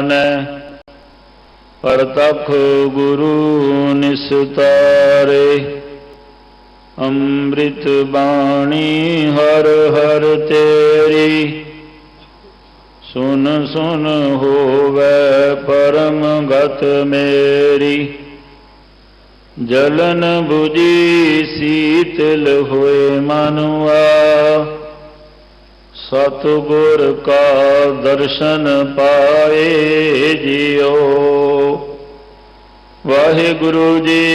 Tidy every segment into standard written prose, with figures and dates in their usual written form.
जानै, परतख गुरु निस्तारे। अमृत बाणी हर हर तेरी, सुन सुन होवै परम गत मेरी। जलन बुझी शीतल होए मनुआ, सतगुर का दर्शन पाए जियो। वाहिगुरु जी।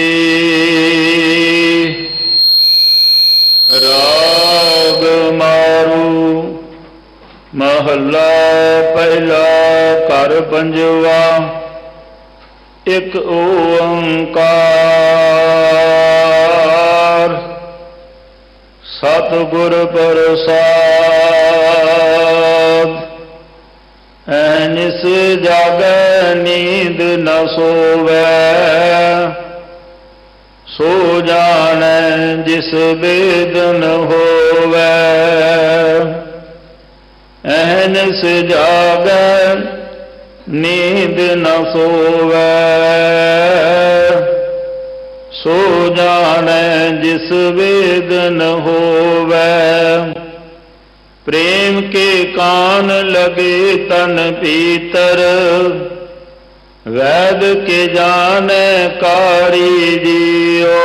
राग मारू महला पहला, घर पंजवा। एक ओंकार सतगुर प्रसाद। ऐनिस जागै नींद न सोवै, सो जानै जिस बेदन होवै। ऐनिस जागै नींद न सोवै, सो जानै जिस वेदन होवै। प्रेम के कान लगे तन भीतर, वैद के जाने कारी जियो।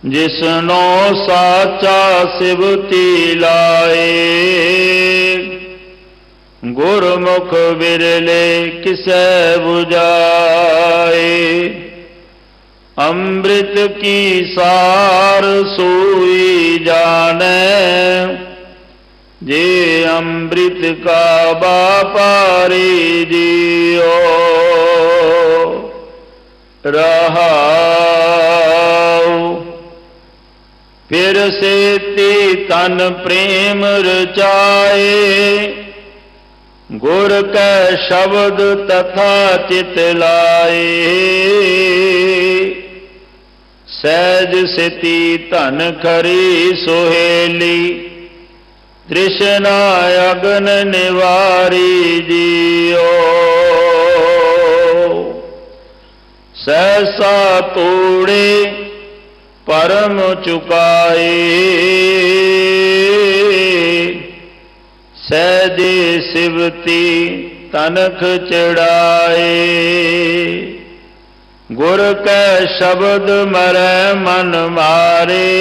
जिसनो साचा सिवती लाए, गुरमुख बिरले किसै बुझाए। अमृत की सार सोई जाने, जे अमृत का बापारी जियो। रहाओ फिर से ती तन प्रेम रचाए, गुर कै शब्द तथा चित लाए। सहज सिति धन खरी सोहेली, तृष्णा अगन निवारी जियो। सहसा तोड़े परम चुकाए, सहजे सिवती तनख चढ़ाए। गुर कै शब्द मरै मन मारे,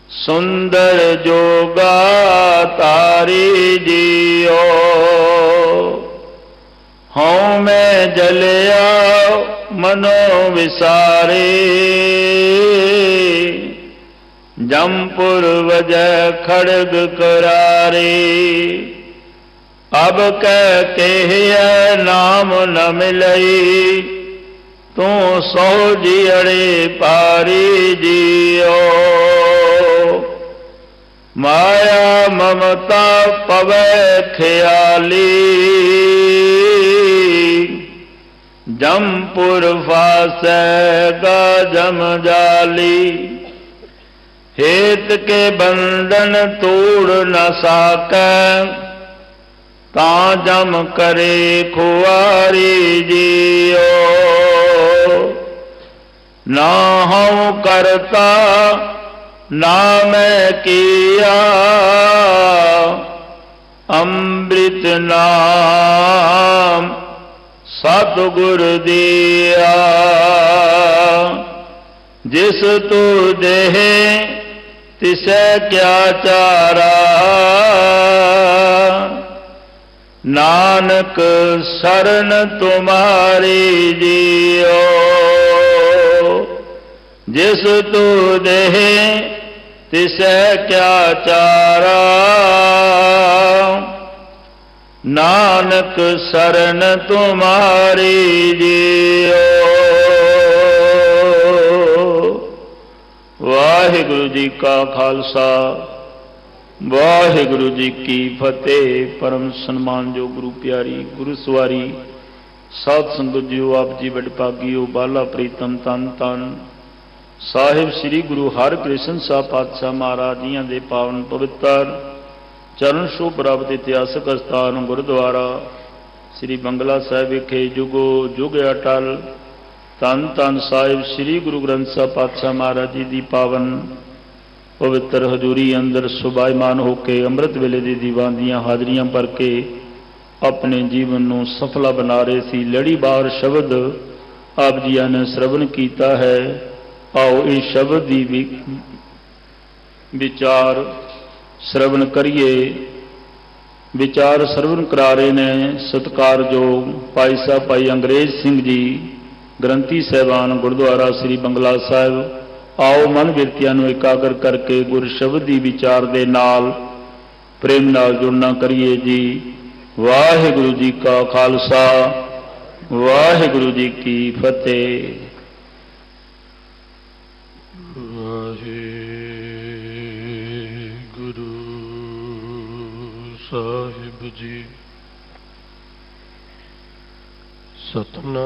सुंदर जोगा तारी जियो। हूँ मैं जलिया मनो विसारे, जमपुर वजह खड़ग करारे। अब कह के नाम न मिलई, तू सौ जियड़े पारी जियो। माया ममता पवै ख्याली, जमपुर फासेगा जम जाली। हेत के बंधन तोड़ न साकै, तां जम करे खुआरी जियो। ना हूँ करता ना मैं किया, अमृत नाम सतगुर दिया। जिस तू देहे तिसे क्या चारा, नानक शरण तुम्हारी जियो। जिस तू देहे तिसे क्या चारा, नानक शरण तुम्हारी जियो। वाहिगुरु जी का खालसा, वाहिगुरु जी की फतेह। परम सन्मान जो गुरु प्यारी गुरु सवारी साध संगत जियो, आप जी वडभागियो। बाला प्रीतम तन तन साहिब श्री गुरु हरकृष्ण साहब पातशाह महाराज जियां दे पावन पवित्र ਚਰਨ ਛੋਹ ਪ੍ਰਾਪਤ ਇਤਿਹਾਸਕ ਅਸਥਾਨ ਗੁਰਦੁਆਰਾ ਸ੍ਰੀ ਬੰਗਲਾ ਸਾਹਿਬ ਵਿਖੇ ਜੁਗੋ ਜੁਗ ਅਟਲ ਧੰਨ ਧੰਨ ਸਾਹਿਬ ਸ੍ਰੀ ਗੁਰੂ ਗ੍ਰੰਥ ਸਾਹਿਬ ਪਾਤਸ਼ਾਹ ਮਹਾਰਾਜ ਜੀ ਦੀ ਪਾਵਨ ਪਵਿੱਤਰ ਹਜ਼ੂਰੀ ਅੰਦਰ ਸੁਭਾਈਮਾਨ ਹੋ ਕੇ ਅੰਮ੍ਰਿਤ ਵੇਲੇ ਦੀ ਦੀਵਾਨ ਦੀਆਂ ਹਾਜ਼ਰੀਆਂ ਭਰ ਕੇ ਆਪਣੇ ਜੀਵਨ ਨੂੰ ਸਫਲਾ ਬਣਾ ਰਹੇ ਸੀ। ਲੜੀਵਾਰ ਸ਼ਬਦ ਆਪ ਜੀਆਂ ਨੇ ਸ਼ਰਵਣ ਕੀਤਾ ਹੈ। ਆਓ ਇਹ ਸ਼ਬਦ ਦੀ ਵਿਚਾਰ ਸ਼ਰਵਣ ਕਰੀਏ। ਵਿਚਾਰ ਸ਼ਰਵਣ ਕਰਾ ਰਹੇ ਨੇ ਸਤਿਕਾਰਯੋਗ ਭਾਈ ਸਾਹਿਬ ਭਾਈ ਅੰਗਰੇਜ਼ ਸਿੰਘ ਜੀ ਗ੍ਰੰਥੀ ਸਾਹਿਬਾਨ ਗੁਰਦੁਆਰਾ ਸ੍ਰੀ ਬੰਗਲਾ ਸਾਹਿਬ। ਆਓ ਮਨ ਬਿਰਤੀਆਂ ਨੂੰ ਇਕਾਗਰ ਕਰਕੇ ਗੁਰ ਸ਼ਬਦ ਦੀ ਵਿਚਾਰ ਦੇ ਨਾਲ ਪ੍ਰੇਮ ਨਾਲ ਜੁੜਨਾ ਕਰੀਏ ਜੀ। ਵਾਹਿਗੁਰੂ ਜੀ ਕਾ ਖਾਲਸਾ ਵਾਹਿਗੁਰੂ ਜੀ ਕੀ ਫਤਿਹ। ਸਾਹਿਬ ਜੀ ਸਤਨਾਮ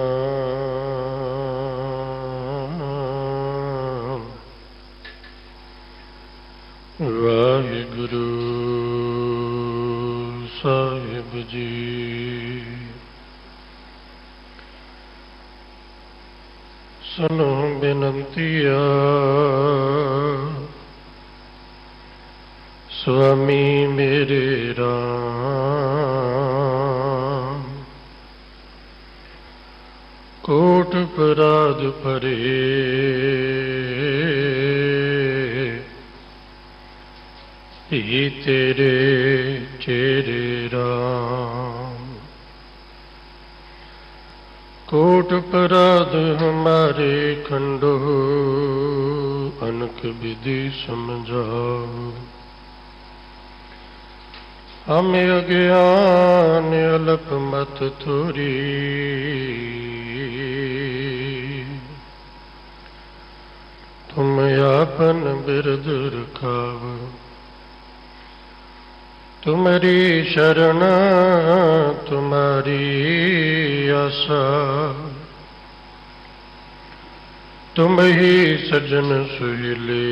ਵਾਹਿਗੁਰੂ ਸਾਹਿਬ ਜੀ ਸੁਨੋ ਬੇਨੰਤੀਆ स्वामी मेरे राम कोट अपराध भरे ही तेरे चेरे राम कोट अपराध हमारे खंडो अनक विधि समझाओ हमें अज्ञान अलप मत थोरी तुम आपन बिरद रखाव तुम्हारी शरण तुम्हारी आशा तुम ही सजन सुहिले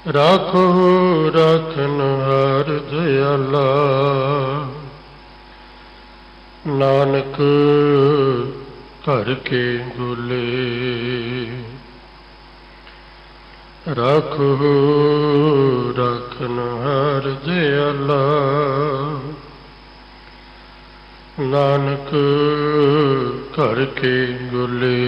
राखो राखनहार दयाला नानक घर के गुले राखो राखनहार दयाला नानक घर के गुले।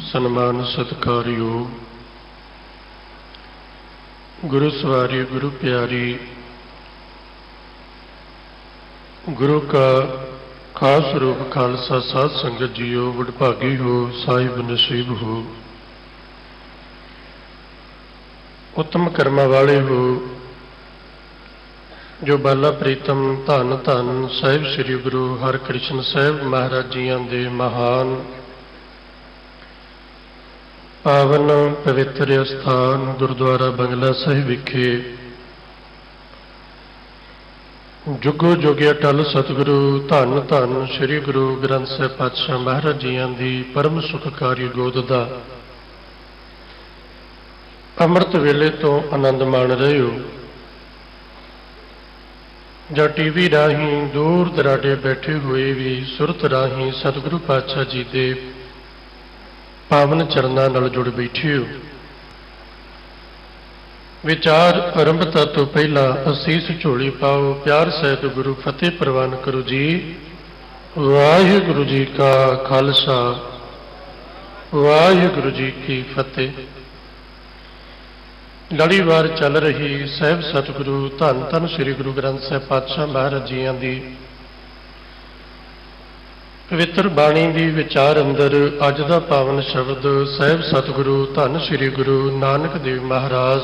सन्मान सत्कारयोग गुरु सवारी गुरु प्यारी गुरु का खास रूप खालसा साध संगत जीओ वडभागी हो साहिब नसीब हो उत्तम कर्मा वाले हो जो बाला प्रीतम धन धन साहिब श्री गुरु हरकृष्ण साहिब महाराज जियां दे महान पावन पवित्र अस्थान गुरुद्वारा बंगला साहिब विखे जुगो जुगे अटल सतगुरु धन धन श्री गुरु ग्रंथ साहिब पातशाह महाराज जियां दी परम सुखकारी गोद दा अमृत वेले तो आनंद मान रहे हो ਜਾਂ टीवी राही दूर दराडे बैठे हुए भी सुरत राही सतगुरु पातशाह जी दे पावन चरणों नाल जुड़ बैठे हो। विचार आरंभता तो पहला असीस झोली पाओ प्यार सहित गुरु फतेह प्रवान करो जी। वाहिगुरु जी का खालसा वाहिगुरु जी की फतेह। लड़ीवार चल रही साहिब सतगुरु धन धन श्री गुरु ग्रंथ साहिब पातशाह महाराज जियां दी पवित्र बाणी दी विचार अंदर अज दा पावन शब्द साहिब सतगुरु धन श्री गुरु नानक देव महाराज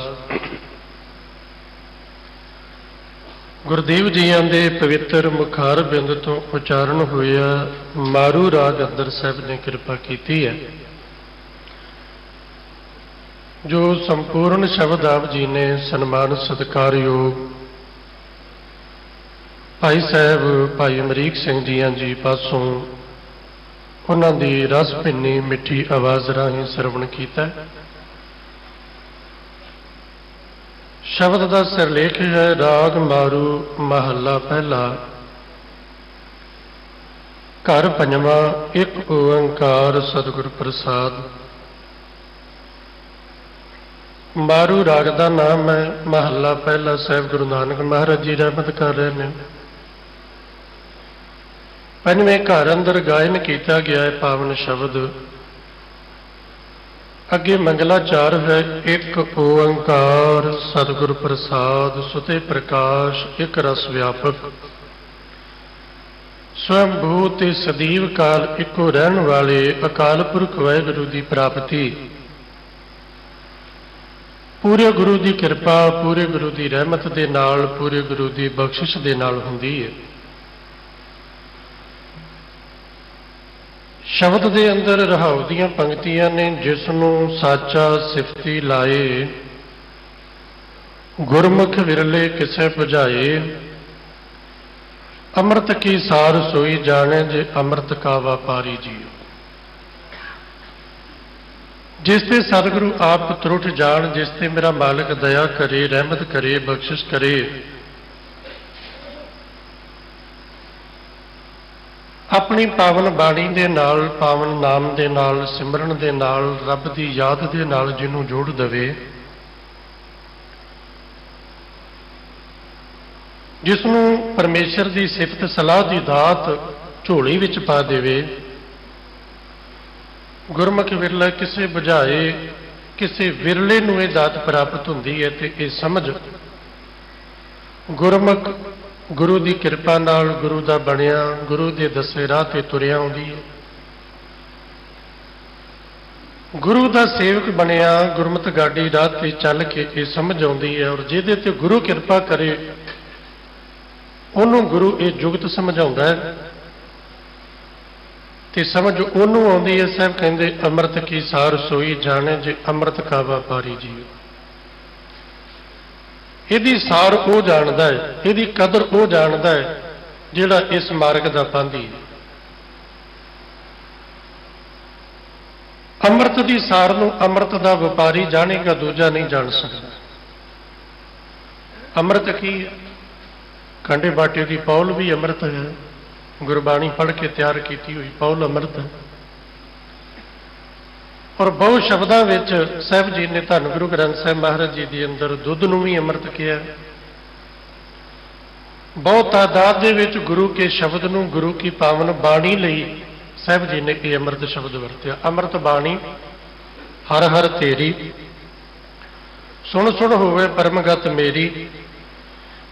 गुरदेव जियां दे पवित्र मुखार बिंद तो उचारण होया मारू राग अंदर साहिब ने कृपा की है। जो संपूर्ण शब्द आप जी ने सन्मान सत्कार योग भाई साहब भाई अमरीक सिंह जियां जी पासों ਉਹਨਾਂ ਦੀ ਰਸ ਭਿੰਨੀ ਮਿੱਠੀ ਆਵਾਜ਼ ਰਾਹੀਂ ਸਰਵਣ ਕੀਤਾ। ਸ਼ਬਦ ਦਾ ਸਿਰਲੇਖ ਹੈ ਰਾਗ ਮਾਰੂ ਮਹੱਲਾ ਪਹਿਲਾ। ਘਰ ਪੰਜਵਾਂ ਇੱਕ ਓੰਕਾਰ ਸਤਿਗੁਰ ਪ੍ਰਸਾਦ। ਮਾਰੂ ਰਾਗ ਦਾ ਨਾਮ ਹੈ। ਮਹੱਲਾ ਪਹਿਲਾ ਸਾਹਿਬ ਗੁਰੂ ਨਾਨਕ ਮਹਾਰਾਜ ਜੀ ਰਹਿਮਤ ਕਰ ਰਹੇ ਨੇ। ਪੰਜਵੇਂ ਘਰ ਅੰਦਰ ਗਾਇਨ ਕੀਤਾ ਗਿਆ ਹੈ ਪਾਵਨ ਸ਼ਬਦ। ਅੱਗੇ ਮੰਗਲਾਚਾਰ ਹੈ ਇੱਕ ਓੰਕਾਰ ਸਤਿਗੁਰ ਪ੍ਰਸਾਦ ਸੁਤੇ ਪ੍ਰਕਾਸ਼ ਇੱਕ ਰਸ ਵਿਆਪਕ। ਸਵੰਭੂ ਤੇ ਸਦੀਵ ਕਾਲ ਇੱਕੋ ਰਹਿਣ ਵਾਲੇ ਅਕਾਲ ਪੁਰਖ ਵਾਹਿਗੁਰੂ ਦੀ ਪ੍ਰਾਪਤੀ ਪੂਰੇ ਗੁਰੂ ਦੀ ਕਿਰਪਾ, ਪੂਰੇ ਗੁਰੂ ਦੀ ਰਹਿਮਤ ਦੇ ਨਾਲ, ਪੂਰੇ ਗੁਰੂ ਦੀ ਬਖਸ਼ਿਸ਼ ਦੇ ਨਾਲ ਹੁੰਦੀ ਹੈ। ਸ਼ਬਦ ਦੇ ਅੰਦਰ ਰਹਾਉ ਦੀਆਂ ਪੰਕਤੀਆਂ ਨੇ। ਜਿਸ ਨੂੰ ਸਾਚਾ ਸਿਫਤੀ ਲਾਏ, ਗੁਰਮੁਖ ਵਿਰਲੇ ਕਿਸੇ 부ਝਾਏ। ਅੰਮ੍ਰਿਤ ਕੀ ਸਾਰ ਸੋਈ ਜਾਣੇ, ਜੇ ਅੰਮ੍ਰਿਤ ਕਾ ਵਾਪਾਰੀ ਜੀਓ। ਜਿਸ ਤੇ ਸਤਿਗੁਰੂ ਆਪ ਤਰੁੱਠ ਜਾਣ, ਜਿਸ ਤੇ ਮੇਰਾ ਮਾਲਕ ਦਇਆ ਕਰੇ, ਰਹਿਮਤ ਕਰੇ, ਬਖਸ਼ਿਸ਼ ਕਰੇ, ਆਪਣੀ ਪਾਵਨ ਬਾਣੀ ਦੇ ਨਾਲ, ਪਾਵਨ ਨਾਮ ਦੇ ਨਾਲ, ਸਿਮਰਨ ਦੇ ਨਾਲ, ਰੱਬ ਦੀ ਯਾਦ ਦੇ ਨਾਲ ਜਿਹਨੂੰ ਜੋੜ ਦੇਵੇ, ਜਿਸ ਨੂੰ ਪਰਮੇਸ਼ਰ ਦੀ ਸਿਫਤ ਸਲਾਹ ਦੀ ਦਾਤ ਝੋਲੀ ਵਿੱਚ ਪਾ ਦੇਵੇ। ਗੁਰਮੁਖ ਵਿਰਲਾ ਕਿਸੇ 부ਝਾਏ, ਕਿਸੇ ਵਿਰਲੇ ਨੂੰ ਇਹ ਦਾਤ ਪ੍ਰਾਪਤ ਹੁੰਦੀ ਹੈ। ਤੇ ਇਹ ਸਮਝ ਗੁਰਮੁਖ ਗੁਰੂ ਦੀ ਕਿਰਪਾ ਨਾਲ, ਗੁਰੂ ਦਾ ਬਣਿਆ, ਗੁਰੂ ਦੇ ਦੱਸੇ ਰਾਹ ਤੇ ਤੁਰਿਆ ਆਉਂਦੀ ਹੈ। ਗੁਰੂ ਦਾ ਸੇਵਕ ਬਣਿਆ, ਗੁਰਮਤਿ ਗਾਡੀ ਰਾਹ ਤੇ ਚੱਲ ਕੇ ਇਹ ਸਮਝ ਆਉਂਦੀ ਹੈ। ਔਰ ਜਿਹਦੇ ਤੇ ਗੁਰੂ ਕਿਰਪਾ ਕਰੇ ਉਹਨੂੰ ਗੁਰੂ ਇਹ ਜੁਗਤ ਸਮਝਾਉਂਦਾ ਹੈ ਤੇ ਸਮਝ ਉਹਨੂੰ ਆਉਂਦੀ ਹੈ। ਸਾਹਿਬ ਕਹਿੰਦੇ ਅੰਮ੍ਰਿਤ ਕੀ ਸਾਰ ਸੋਈ ਜਾਣੇ, ਜੇ ਅੰਮ੍ਰਿਤ ਕਾ ਵਾਪਾਰੀ ਜੀਓ। ਇਹਦੀ ਸਾਰ ਉਹ ਜਾਣਦਾ ਹੈ, ਇਹਦੀ ਕਦਰ ਉਹ ਜਾਣਦਾ ਹੈ ਜਿਹੜਾ ਇਸ ਮਾਰਗ ਦਾ ਪਾਂਧੀ ਹੈ। ਅੰਮ੍ਰਿਤ ਦੀ ਸਾਰ ਨੂੰ ਅੰਮ੍ਰਿਤ ਦਾ ਵਪਾਰੀ ਜਾਣੇਗਾ, ਦੂਜਾ ਨਹੀਂ ਜਾਣ ਸਕਦਾ। ਅੰਮ੍ਰਿਤ ਕੀ ਹੈ? ਖੰਡੇ ਬਾਟੇ ਦੀ ਪੌਲ ਵੀ ਅੰਮ੍ਰਿਤ ਹੈ। ਗੁਰਬਾਣੀ ਪੜ੍ਹ ਕੇ ਤਿਆਰ ਕੀਤੀ ਹੋਈ ਪੌਲ ਅੰਮ੍ਰਿਤ ਹੈ। ਔਰ ਬਹੁ ਸ਼ਬਦਾਂ ਵਿੱਚ ਸਾਹਿਬ ਜੀ ਨੇ ਧੰਨ ਗੁਰੂ ਗ੍ਰੰਥ ਸਾਹਿਬ ਮਹਾਰਾਜ ਜੀ ਦੇ ਅੰਦਰ ਦੁੱਧ ਨੂੰ ਵੀ ਅੰਮ੍ਰਿਤ ਕਿਹਾ। ਬਹੁਤ ਤਾਦਾਦ ਦੇ ਵਿੱਚ ਗੁਰੂ ਕੇ ਸ਼ਬਦ ਨੂੰ, ਗੁਰੂ ਕੀ ਪਾਵਨ ਬਾਣੀ ਲਈ ਸਾਹਿਬ ਜੀ ਨੇ ਇਹ ਅੰਮ੍ਰਿਤ ਸ਼ਬਦ ਵਰਤਿਆ। ਅੰਮ੍ਰਿਤ ਬਾਣੀ ਹਰ ਹਰ ਤੇਰੀ, ਸੁਣ ਸੁਣ ਹੋਵੇ ਪਰਮਗਤ ਮੇਰੀ।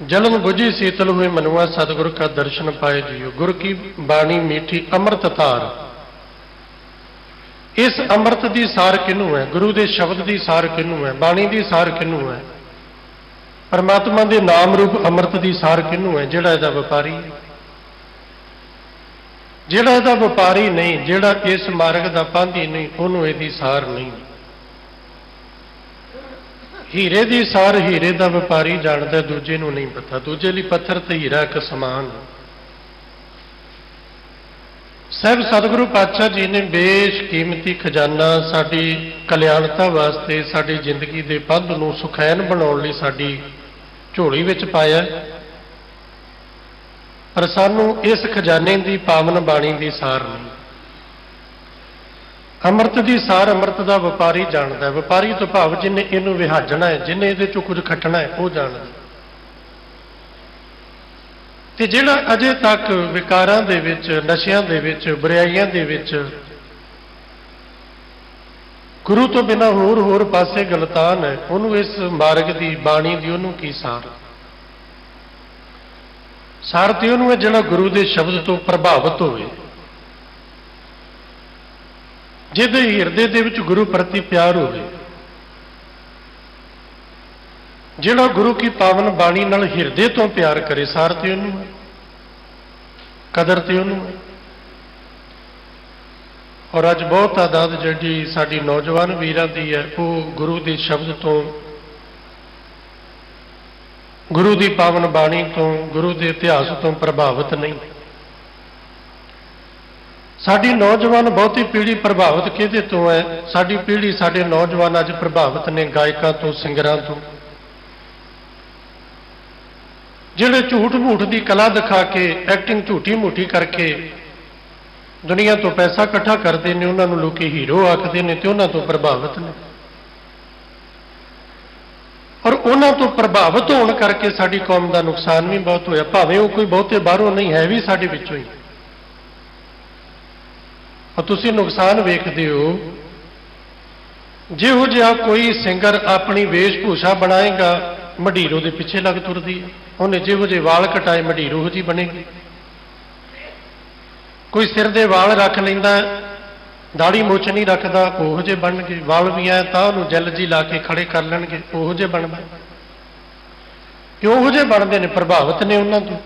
ਜਲਨ ਬੁਝੀ ਸੀਤਲ ਹੋਏ ਮਨੁਆ, ਸਤਿਗੁਰ ਕਾ ਦਰਸ਼ਨ ਪਾਏ ਜੀਓ। ਗੁਰ ਕੀ ਬਾਣੀ ਮੀਠੀ ਅੰਮ੍ਰਿਤ ਧਾਰ। ਇਸ ਅੰਮ੍ਰਿਤ ਦੀ ਸਾਰ ਕਿਹਨੂੰ ਹੈ? ਗੁਰੂ ਦੇ ਸ਼ਬਦ ਦੀ ਸਾਰ ਕਿਹਨੂੰ ਹੈ? ਬਾਣੀ ਦੀ ਸਾਰ ਕਿਹਨੂੰ ਹੈ? ਪਰਮਾਤਮਾ ਦੇ ਨਾਮ ਰੂਪ ਅੰਮ੍ਰਿਤ ਦੀ ਸਾਰ ਕਿਹਨੂੰ ਹੈ? ਜਿਹੜਾ ਇਹਦਾ ਵਪਾਰੀ ਹੈ। ਜਿਹੜਾ ਇਹਦਾ ਵਪਾਰੀ ਨਹੀਂ, ਜਿਹੜਾ ਇਸ ਮਾਰਗ ਦਾ ਪਾਂਧੀ ਨਹੀਂ, ਉਹਨੂੰ ਇਹਦੀ ਸਾਰ ਨਹੀਂ। ਹੀਰੇ ਦੀ ਸਾਰ ਹੀਰੇ ਦਾ ਵਪਾਰੀ ਜਾਣਦਾ, ਦੂਜੇ ਨੂੰ ਨਹੀਂ ਪਤਾ। ਦੂਜੇ ਲਈ ਪੱਥਰ ਤੇ ਹੀਰਾ ਇੱਕ ਸਮਾਨ। ਸਾਹਿਬ ਸਤਿਗੁਰੂ ਪਾਤਸ਼ਾਹ ਜੀ ਨੇ ਬੇਸ਼ਕੀਮਤੀ ਖਜ਼ਾਨਾ ਸਾਡੀ ਕਲਿਆਣਤਾ ਵਾਸਤੇ, ਸਾਡੀ ਜ਼ਿੰਦਗੀ ਦੇ ਪੱਧ ਨੂੰ ਸੁਖੈਨ ਬਣਾਉਣ ਲਈ ਸਾਡੀ ਝੋਲੀ ਵਿੱਚ ਪਾਇਆ। ਪਰ ਸਾਨੂੰ ਇਸ ਖਜ਼ਾਨੇ ਦੀ, ਪਾਵਨ ਬਾਣੀ ਦੀ ਸਾਰ ਨਹੀਂ। ਅੰਮ੍ਰਿਤ ਦੀ ਸਾਰ ਅੰਮ੍ਰਿਤ ਦਾ ਵਪਾਰੀ ਜਾਣਦਾ। ਵਪਾਰੀ ਤੋਂ ਭਾਵ ਜਿਹਨੇ ਇਹਨੂੰ ਵਿਹਾਜਣਾ ਹੈ, ਜਿਹਨੇ ਇਹਦੇ ਚੋਂ ਕੁਝ ਖੱਟਣਾ ਹੈ, ਉਹ ਜਾਣਦਾ। ਤੇ ਜਿਹੜਾ ਅਜੇ ਤੱਕ ਵਿਕਾਰਾਂ ਦੇ ਵਿੱਚ, ਨਸ਼ਿਆਂ ਦੇ ਵਿੱਚ, ਬੁਰਾਈਆਂ ਦੇ ਵਿੱਚ ਗੁਰੂ ਤੋਂ ਬਿਨਾਂ ਹੋਰ ਪਾਸੇ ਗਲਤਾਨ ਹੈ, ਉਹਨੂੰ ਇਸ ਮਾਰਗ ਦੀ, ਬਾਣੀ ਦੀ ਉਹਨੂੰ ਕੀ ਸਾਰ? ਸਾਰ ਤੇ ਉਹਨੂੰ ਹੈ ਜਿਹੜਾ ਗੁਰੂ ਦੇ ਸ਼ਬਦ ਤੋਂ ਪ੍ਰਭਾਵਿਤ ਹੋਵੇ, ਜਿਹਦੇ ਹਿਰਦੇ ਦੇ ਵਿੱਚ ਗੁਰੂ ਪ੍ਰਤੀ ਪਿਆਰ ਹੋਵੇ, ਜਿਹੜਾ ਗੁਰੂ ਕੀ ਪਾਵਨ ਬਾਣੀ ਨਾਲ ਹਿਰਦੇ ਤੋਂ ਪਿਆਰ ਕਰੇ। ਸਾਰ ਤੇ ਉਹਨੂੰ ਹੈ, ਕਦਰ ਤੇ ਉਹਨੂੰ ਹੈ। ਔਰ ਅੱਜ ਬਹੁਤ ਤਾਦਾਦ ਜਿਹੜੀ ਸਾਡੀ ਨੌਜਵਾਨ ਵੀਰਾਂ ਦੀ ਹੈ, ਉਹ ਗੁਰੂ ਦੇ ਸ਼ਬਦ ਤੋਂ, ਗੁਰੂ ਦੀ ਪਾਵਨ ਬਾਣੀ ਤੋਂ, ਗੁਰੂ ਦੇ ਇਤਿਹਾਸ ਤੋਂ ਪ੍ਰਭਾਵਿਤ ਨਹੀਂ। ਸਾਡੀ ਨੌਜਵਾਨ ਬਹੁਤੀ ਪੀੜ੍ਹੀ ਪ੍ਰਭਾਵਿਤ ਕਿਹਦੇ ਤੋਂ ਹੈ? ਸਾਡੀ ਪੀੜ੍ਹੀ, ਸਾਡੇ ਨੌਜਵਾਨ ਅੱਜ ਪ੍ਰਭਾਵਿਤ ਨੇ ਗਾਇਕਾਂ ਤੋਂ, ਸਿੰਗਰਾਂ ਤੋਂ, ਜਿਹੜੇ ਝੂਠ ਮੂਠ ਦੀ ਕਲਾ ਦਿਖਾ ਕੇ, ਐਕਟਿੰਗ ਝੂਠੀ ਮੂਠੀ ਕਰਕੇ ਦੁਨੀਆ ਤੋਂ ਪੈਸਾ ਇਕੱਠਾ ਕਰਦੇ ਨੇ, ਉਹਨਾਂ ਨੂੰ ਲੋਕੀ ਹੀਰੋ ਆਖਦੇ ਨੇ ਤੇ ਉਹਨਾਂ ਤੋਂ ਪ੍ਰਭਾਵਿਤ ਨੇ। ਔਰ ਉਹਨਾਂ ਤੋਂ ਪ੍ਰਭਾਵਿਤ ਹੋਣ ਕਰਕੇ ਸਾਡੀ ਕੌਮ ਦਾ ਨੁਕਸਾਨ ਵੀ ਬਹੁਤ ਹੋਇਆ, ਭਾਵੇਂ ਉਹ ਕੋਈ ਬਹੁਤੇ ਬਾਹਰੋਂ ਨਹੀਂ ਹੈ, ਵੀ ਸਾਡੇ ਵਿੱਚੋਂ ਹੀ। ਔਰ ਤੁਸੀਂ ਨੁਕਸਾਨ ਵੇਖਦੇ ਹੋ, ਜਿਹੋ ਜਿਹਾ ਕੋਈ ਸਿੰਗਰ ਆਪਣੀ ਵੇਸ਼ ਭੂਸ਼ਾ ਬਣਾਏਗਾ, ਮਡੀਰੋ ਦੇ ਪਿੱਛੇ ਲੱਗ ਤੁਰਦੀ ਹੈ। ਉਹਨੇ ਜਿਹੋ ਜਿਹੇ ਵਾਲ ਕਟਾਏ, ਮਡੀਰੋ ਉਹੋ ਜਿਹੀ ਬਣੇਗੀ। ਕੋਈ ਸਿਰ ਦੇ ਵਾਲ ਰੱਖ ਲੈਂਦਾ, ਦਾੜੀ ਮੁੱਛ ਨਹੀਂ ਰੱਖਦਾ, ਉਹੋ ਜਿਹੇ ਬਣਨਗੇ। ਵਾਲ ਵੀ ਆਏ ਤਾਂ ਉਹਨੂੰ ਜੈਲ ਜੀ ਲਾ ਕੇ ਖੜੇ ਕਰ ਲੈਣਗੇ, ਉਹੋ ਜਿਹੇ ਬਣਦਾ। ਕਿਉਂ ਉਹੋ ਜਿਹੇ ਬਣਦੇ ਨੇ? ਪ੍ਰਭਾਵਿਤ ਨੇ ਉਹਨਾਂ ਤੋਂ,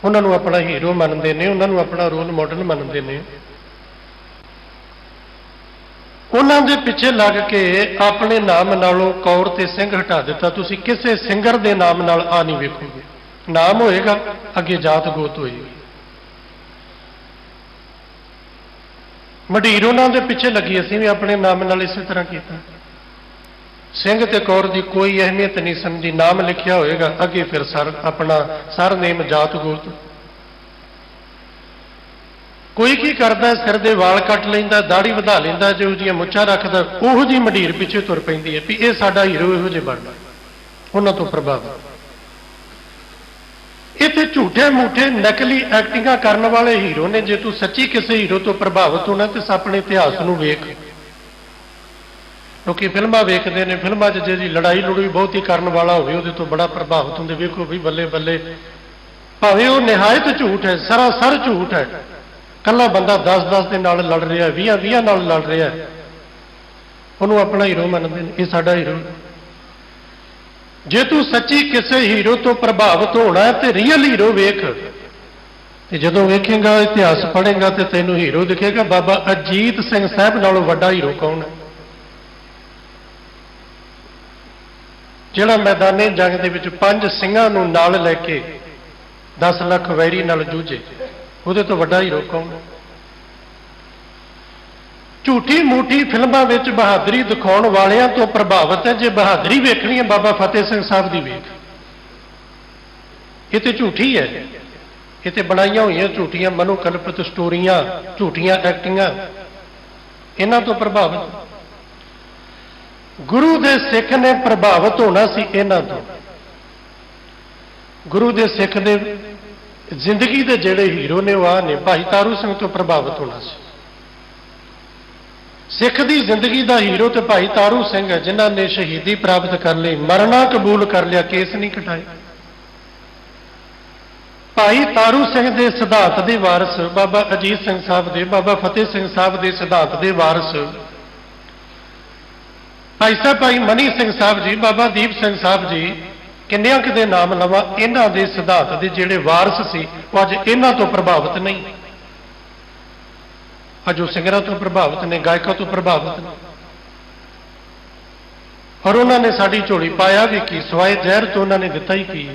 ਉਹਨਾਂ ਨੂੰ ਆਪਣਾ ਹੀਰੋ ਮੰਨਦੇ ਨੇ, ਉਹਨਾਂ ਨੂੰ ਆਪਣਾ ਰੋਲ ਮਾਡਲ ਮੰਨਦੇ ਨੇ। ਉਹਨਾਂ ਦੇ ਪਿੱਛੇ ਲੱਗ ਕੇ ਆਪਣੇ ਨਾਮ ਨਾਲੋਂ ਕੌਰ ਤੇ ਸਿੰਘ ਹਟਾ ਦਿੱਤਾ। ਤੁਸੀਂ ਕਿਸੇ ਸਿੰਗਰ ਦੇ ਨਾਮ ਨਾਲ ਆ ਨਹੀਂ ਵੇਖੋਗੇ। ਨਾਮ ਹੋਏਗਾ, ਅੱਗੇ ਜਾਤ ਗੋਤ ਹੋਏਗੀ। ਮਡੀਰ ਉਹਨਾਂ ਦੇ ਪਿੱਛੇ ਲੱਗੀ, ਅਸੀਂ ਵੀ ਆਪਣੇ ਨਾਮ ਨਾਲ ਇਸੇ ਤਰ੍ਹਾਂ ਕੀਤਾ। ਸਿੰਘ ਤੇ ਕੌਰ ਦੀ ਕੋਈ ਅਹਿਮੀਅਤ ਨਹੀਂ ਸਮਝੀ। ਨਾਮ ਲਿਖਿਆ ਹੋਏਗਾ, ਅੱਗੇ ਫਿਰ ਆਪਣਾ ਸਰਨੇਮ, ਜਾਤ ਗੋਤ। ਕੋਈ ਕੀ ਕਰਦਾ, ਸਿਰ ਦੇ ਵਾਲ ਕੱਟ ਲੈਂਦਾ, ਦਾੜੀ ਵਧਾ ਲੈਂਦਾ, ਜਿਹੋ ਜਿਹੀਆਂ ਮੁੱਛਾਂ ਰੱਖਦਾ, ਉਹੋ ਜਿਹੀ ਮਡੀਰ ਪਿੱਛੇ ਤੁਰ ਪੈਂਦੀ ਹੈ ਵੀ ਇਹ ਸਾਡਾ ਹੀਰੋ ਇਹੋ ਜਿਹੇ ਬਣਦਾ। ਉਹਨਾਂ ਤੋਂ ਪ੍ਰਭਾਵਿਤ। ਇਹ ਤੇ ਝੂਠੇ ਮੂਠੇ ਨਕਲੀ ਐਕਟਿੰਗਾਂ ਕਰਨ ਵਾਲੇ ਹੀਰੋ ਨੇ। ਜੇ ਤੂੰ ਸੱਚੀ ਕਿਸੇ ਹੀਰੋ ਤੋਂ ਪ੍ਰਭਾਵਿਤ ਹੋਣਾ ਤੇ ਆਪਣੇ ਇਤਿਹਾਸ ਨੂੰ ਵੇਖ। ਲੋਕੀ ਫਿਲਮਾਂ ਵੇਖਦੇ ਨੇ, ਫਿਲਮਾਂ 'ਚ ਜਿਹੜੀ ਲੜਾਈ ਲੜੂਈ ਬਹੁਤੀ ਕਰਨ ਵਾਲਾ ਹੋਵੇ ਉਹਦੇ ਤੋਂ ਬੜਾ ਪ੍ਰਭਾਵਿਤ ਹੁੰਦੇ। ਵੇਖੋ ਵੀ ਬੱਲੇ ਬੱਲੇ, ਭਾਵੇਂ ਉਹ ਨਿਹਾਇਤ ਝੂਠ ਹੈ, ਸਰਾਸਰ ਝੂਠ ਹੈ। ਕੱਲਾ ਬੰਦਾ 10-10 ਦੇ ਨਾਲ ਲੜ ਰਿਹਾ, 20-20 ਨਾਲ ਲੜ ਰਿਹਾ, ਉਹਨੂੰ ਆਪਣਾ ਹੀਰੋ ਮੰਨਦੇ ਨੇ, ਇਹ ਸਾਡਾ ਹੀਰੋ। ਜੇ ਤੂੰ ਸੱਚੀ ਕਿਸੇ ਹੀਰੋ ਤੋਂ ਪ੍ਰਭਾਵਿਤ ਹੋਣਾ ਤੇ ਰੀਅਲ ਹੀਰੋ ਵੇਖ। ਤੇ ਜਦੋਂ ਵੇਖੇਗਾ, ਇਤਿਹਾਸ ਪੜ੍ਹੇਗਾ ਤੇ ਤੈਨੂੰ ਹੀਰੋ ਦਿਖੇਗਾ। ਬਾਬਾ ਅਜੀਤ ਸਿੰਘ ਸਾਹਿਬ ਨਾਲੋਂ ਵੱਡਾ ਹੀਰੋ ਕੌਣ ਹੈ? ਜਿਹੜਾ ਮੈਦਾਨੇ ਜੰਗ ਦੇ ਵਿੱਚ 5 ਸਿੰਘਾਂ ਨੂੰ ਨਾਲ ਲੈ ਕੇ 10 ਲੱਖ ਵੈਰੀ ਨਾਲ ਜੂਝੇ, ਉਹਦੇ ਤੋਂ ਵੱਡਾ ਹੀਰੋ ਕੌਣ ਹੈ? ਝੂਠੀ ਮੂਠੀ ਫਿਲਮਾਂ ਵਿੱਚ ਬਹਾਦਰੀ ਦਿਖਾਉਣ ਵਾਲਿਆਂ ਤੋਂ ਪ੍ਰਭਾਵਿਤ ਹੈ। ਜੇ ਬਹਾਦਰੀ ਵੇਖਣੀ ਹੈ, ਬਾਬਾ ਫਤਿਹ ਸਿੰਘ ਸਾਹਿਬ ਦੀ ਵੇਖ। ਇਹ ਤੇ ਝੂਠੀ ਹੈ, ਇਹ ਤੇ ਬਣਾਈਆਂ ਹੋਈਆਂ ਝੂਠੀਆਂ ਮਨੋਕਲਪਿਤ ਸਟੋਰੀਆਂ, ਝੂਠੀਆਂ ਐਕਟਿੰਗਾਂ, ਇਹਨਾਂ ਤੋਂ ਪ੍ਰਭਾਵਿਤ। ਗੁਰੂ ਦੇ ਸਿੱਖ ਨੇ ਪ੍ਰਭਾਵਿਤ ਹੋਣਾ ਸੀ ਇਹਨਾਂ ਤੋਂ। ਗੁਰੂ ਦੇ ਸਿੱਖ ਦੇ ਜ਼ਿੰਦਗੀ ਦੇ ਜਿਹੜੇ ਹੀਰੋ ਨੇ ਉਹ ਆ ਨੇ। ਭਾਈ ਤਾਰੂ ਸਿੰਘ ਤੋਂ ਪ੍ਰਭਾਵਿਤ ਹੋਣਾ ਸੀ। ਸਿੱਖ ਦੀ ਜ਼ਿੰਦਗੀ ਦਾ ਹੀਰੋ ਤੇ ਭਾਈ ਤਾਰੂ ਸਿੰਘ ਹੈ, ਜਿਨ੍ਹਾਂ ਨੇ ਸ਼ਹੀਦੀ ਪ੍ਰਾਪਤ ਕਰ ਲਈ, ਮਰਨਾ ਕਬੂਲ ਕਰ ਲਿਆ, ਕੇਸ ਨਹੀਂ ਕਟਾਏ। ਭਾਈ ਤਾਰੂ ਸਿੰਘ ਦੇ ਸਿਧਾਂਤ ਦੇ ਵਾਰਿਸ ਬਾਬਾ ਅਜੀਤ ਸਿੰਘ ਸਾਹਿਬ ਦੇ, ਬਾਬਾ ਫਤਿਹ ਸਿੰਘ ਸਾਹਿਬ ਦੇ ਸਿਧਾਂਤ ਦੇ ਵਾਰਿਸ ਭਾਈ ਸਾਹਿਬ, ਭਾਈ ਮਨੀ ਸਿੰਘ ਸਾਹਿਬ ਜੀ, ਬਾਬਾ ਦੀਪ ਸਿੰਘ ਸਾਹਿਬ ਜੀ, ਕਿੰਨਿਆਂ ਕਿਤੇ ਨਾਮ ਲਵਾਂ। ਇਹਨਾਂ ਦੇ ਸਿਧਾਂਤ ਦੇ ਜਿਹੜੇ ਵਾਰਿਸ ਸੀ, ਉਹ ਅੱਜ ਇਹਨਾਂ ਤੋਂ ਪ੍ਰਭਾਵਿਤ ਨਹੀਂ। ਅੱਜ ਉਹ ਸਿੰਗਰਾਂ ਤੋਂ ਪ੍ਰਭਾਵਿਤ ਨੇ, ਗਾਇਕਾਂ ਤੋਂ ਪ੍ਰਭਾਵਿਤ ਨੇ। ਔਰ ਉਹਨਾਂ ਨੇ ਸਾਡੀ ਝੋਲੀ ਪਾਇਆ ਵੀ ਕੀ? ਸਵਾਏ ਜ਼ਹਿਰ ਤੋਂ ਉਹਨਾਂ ਨੇ ਦਿੱਤਾ ਹੀ ਕੀ ਹੈ?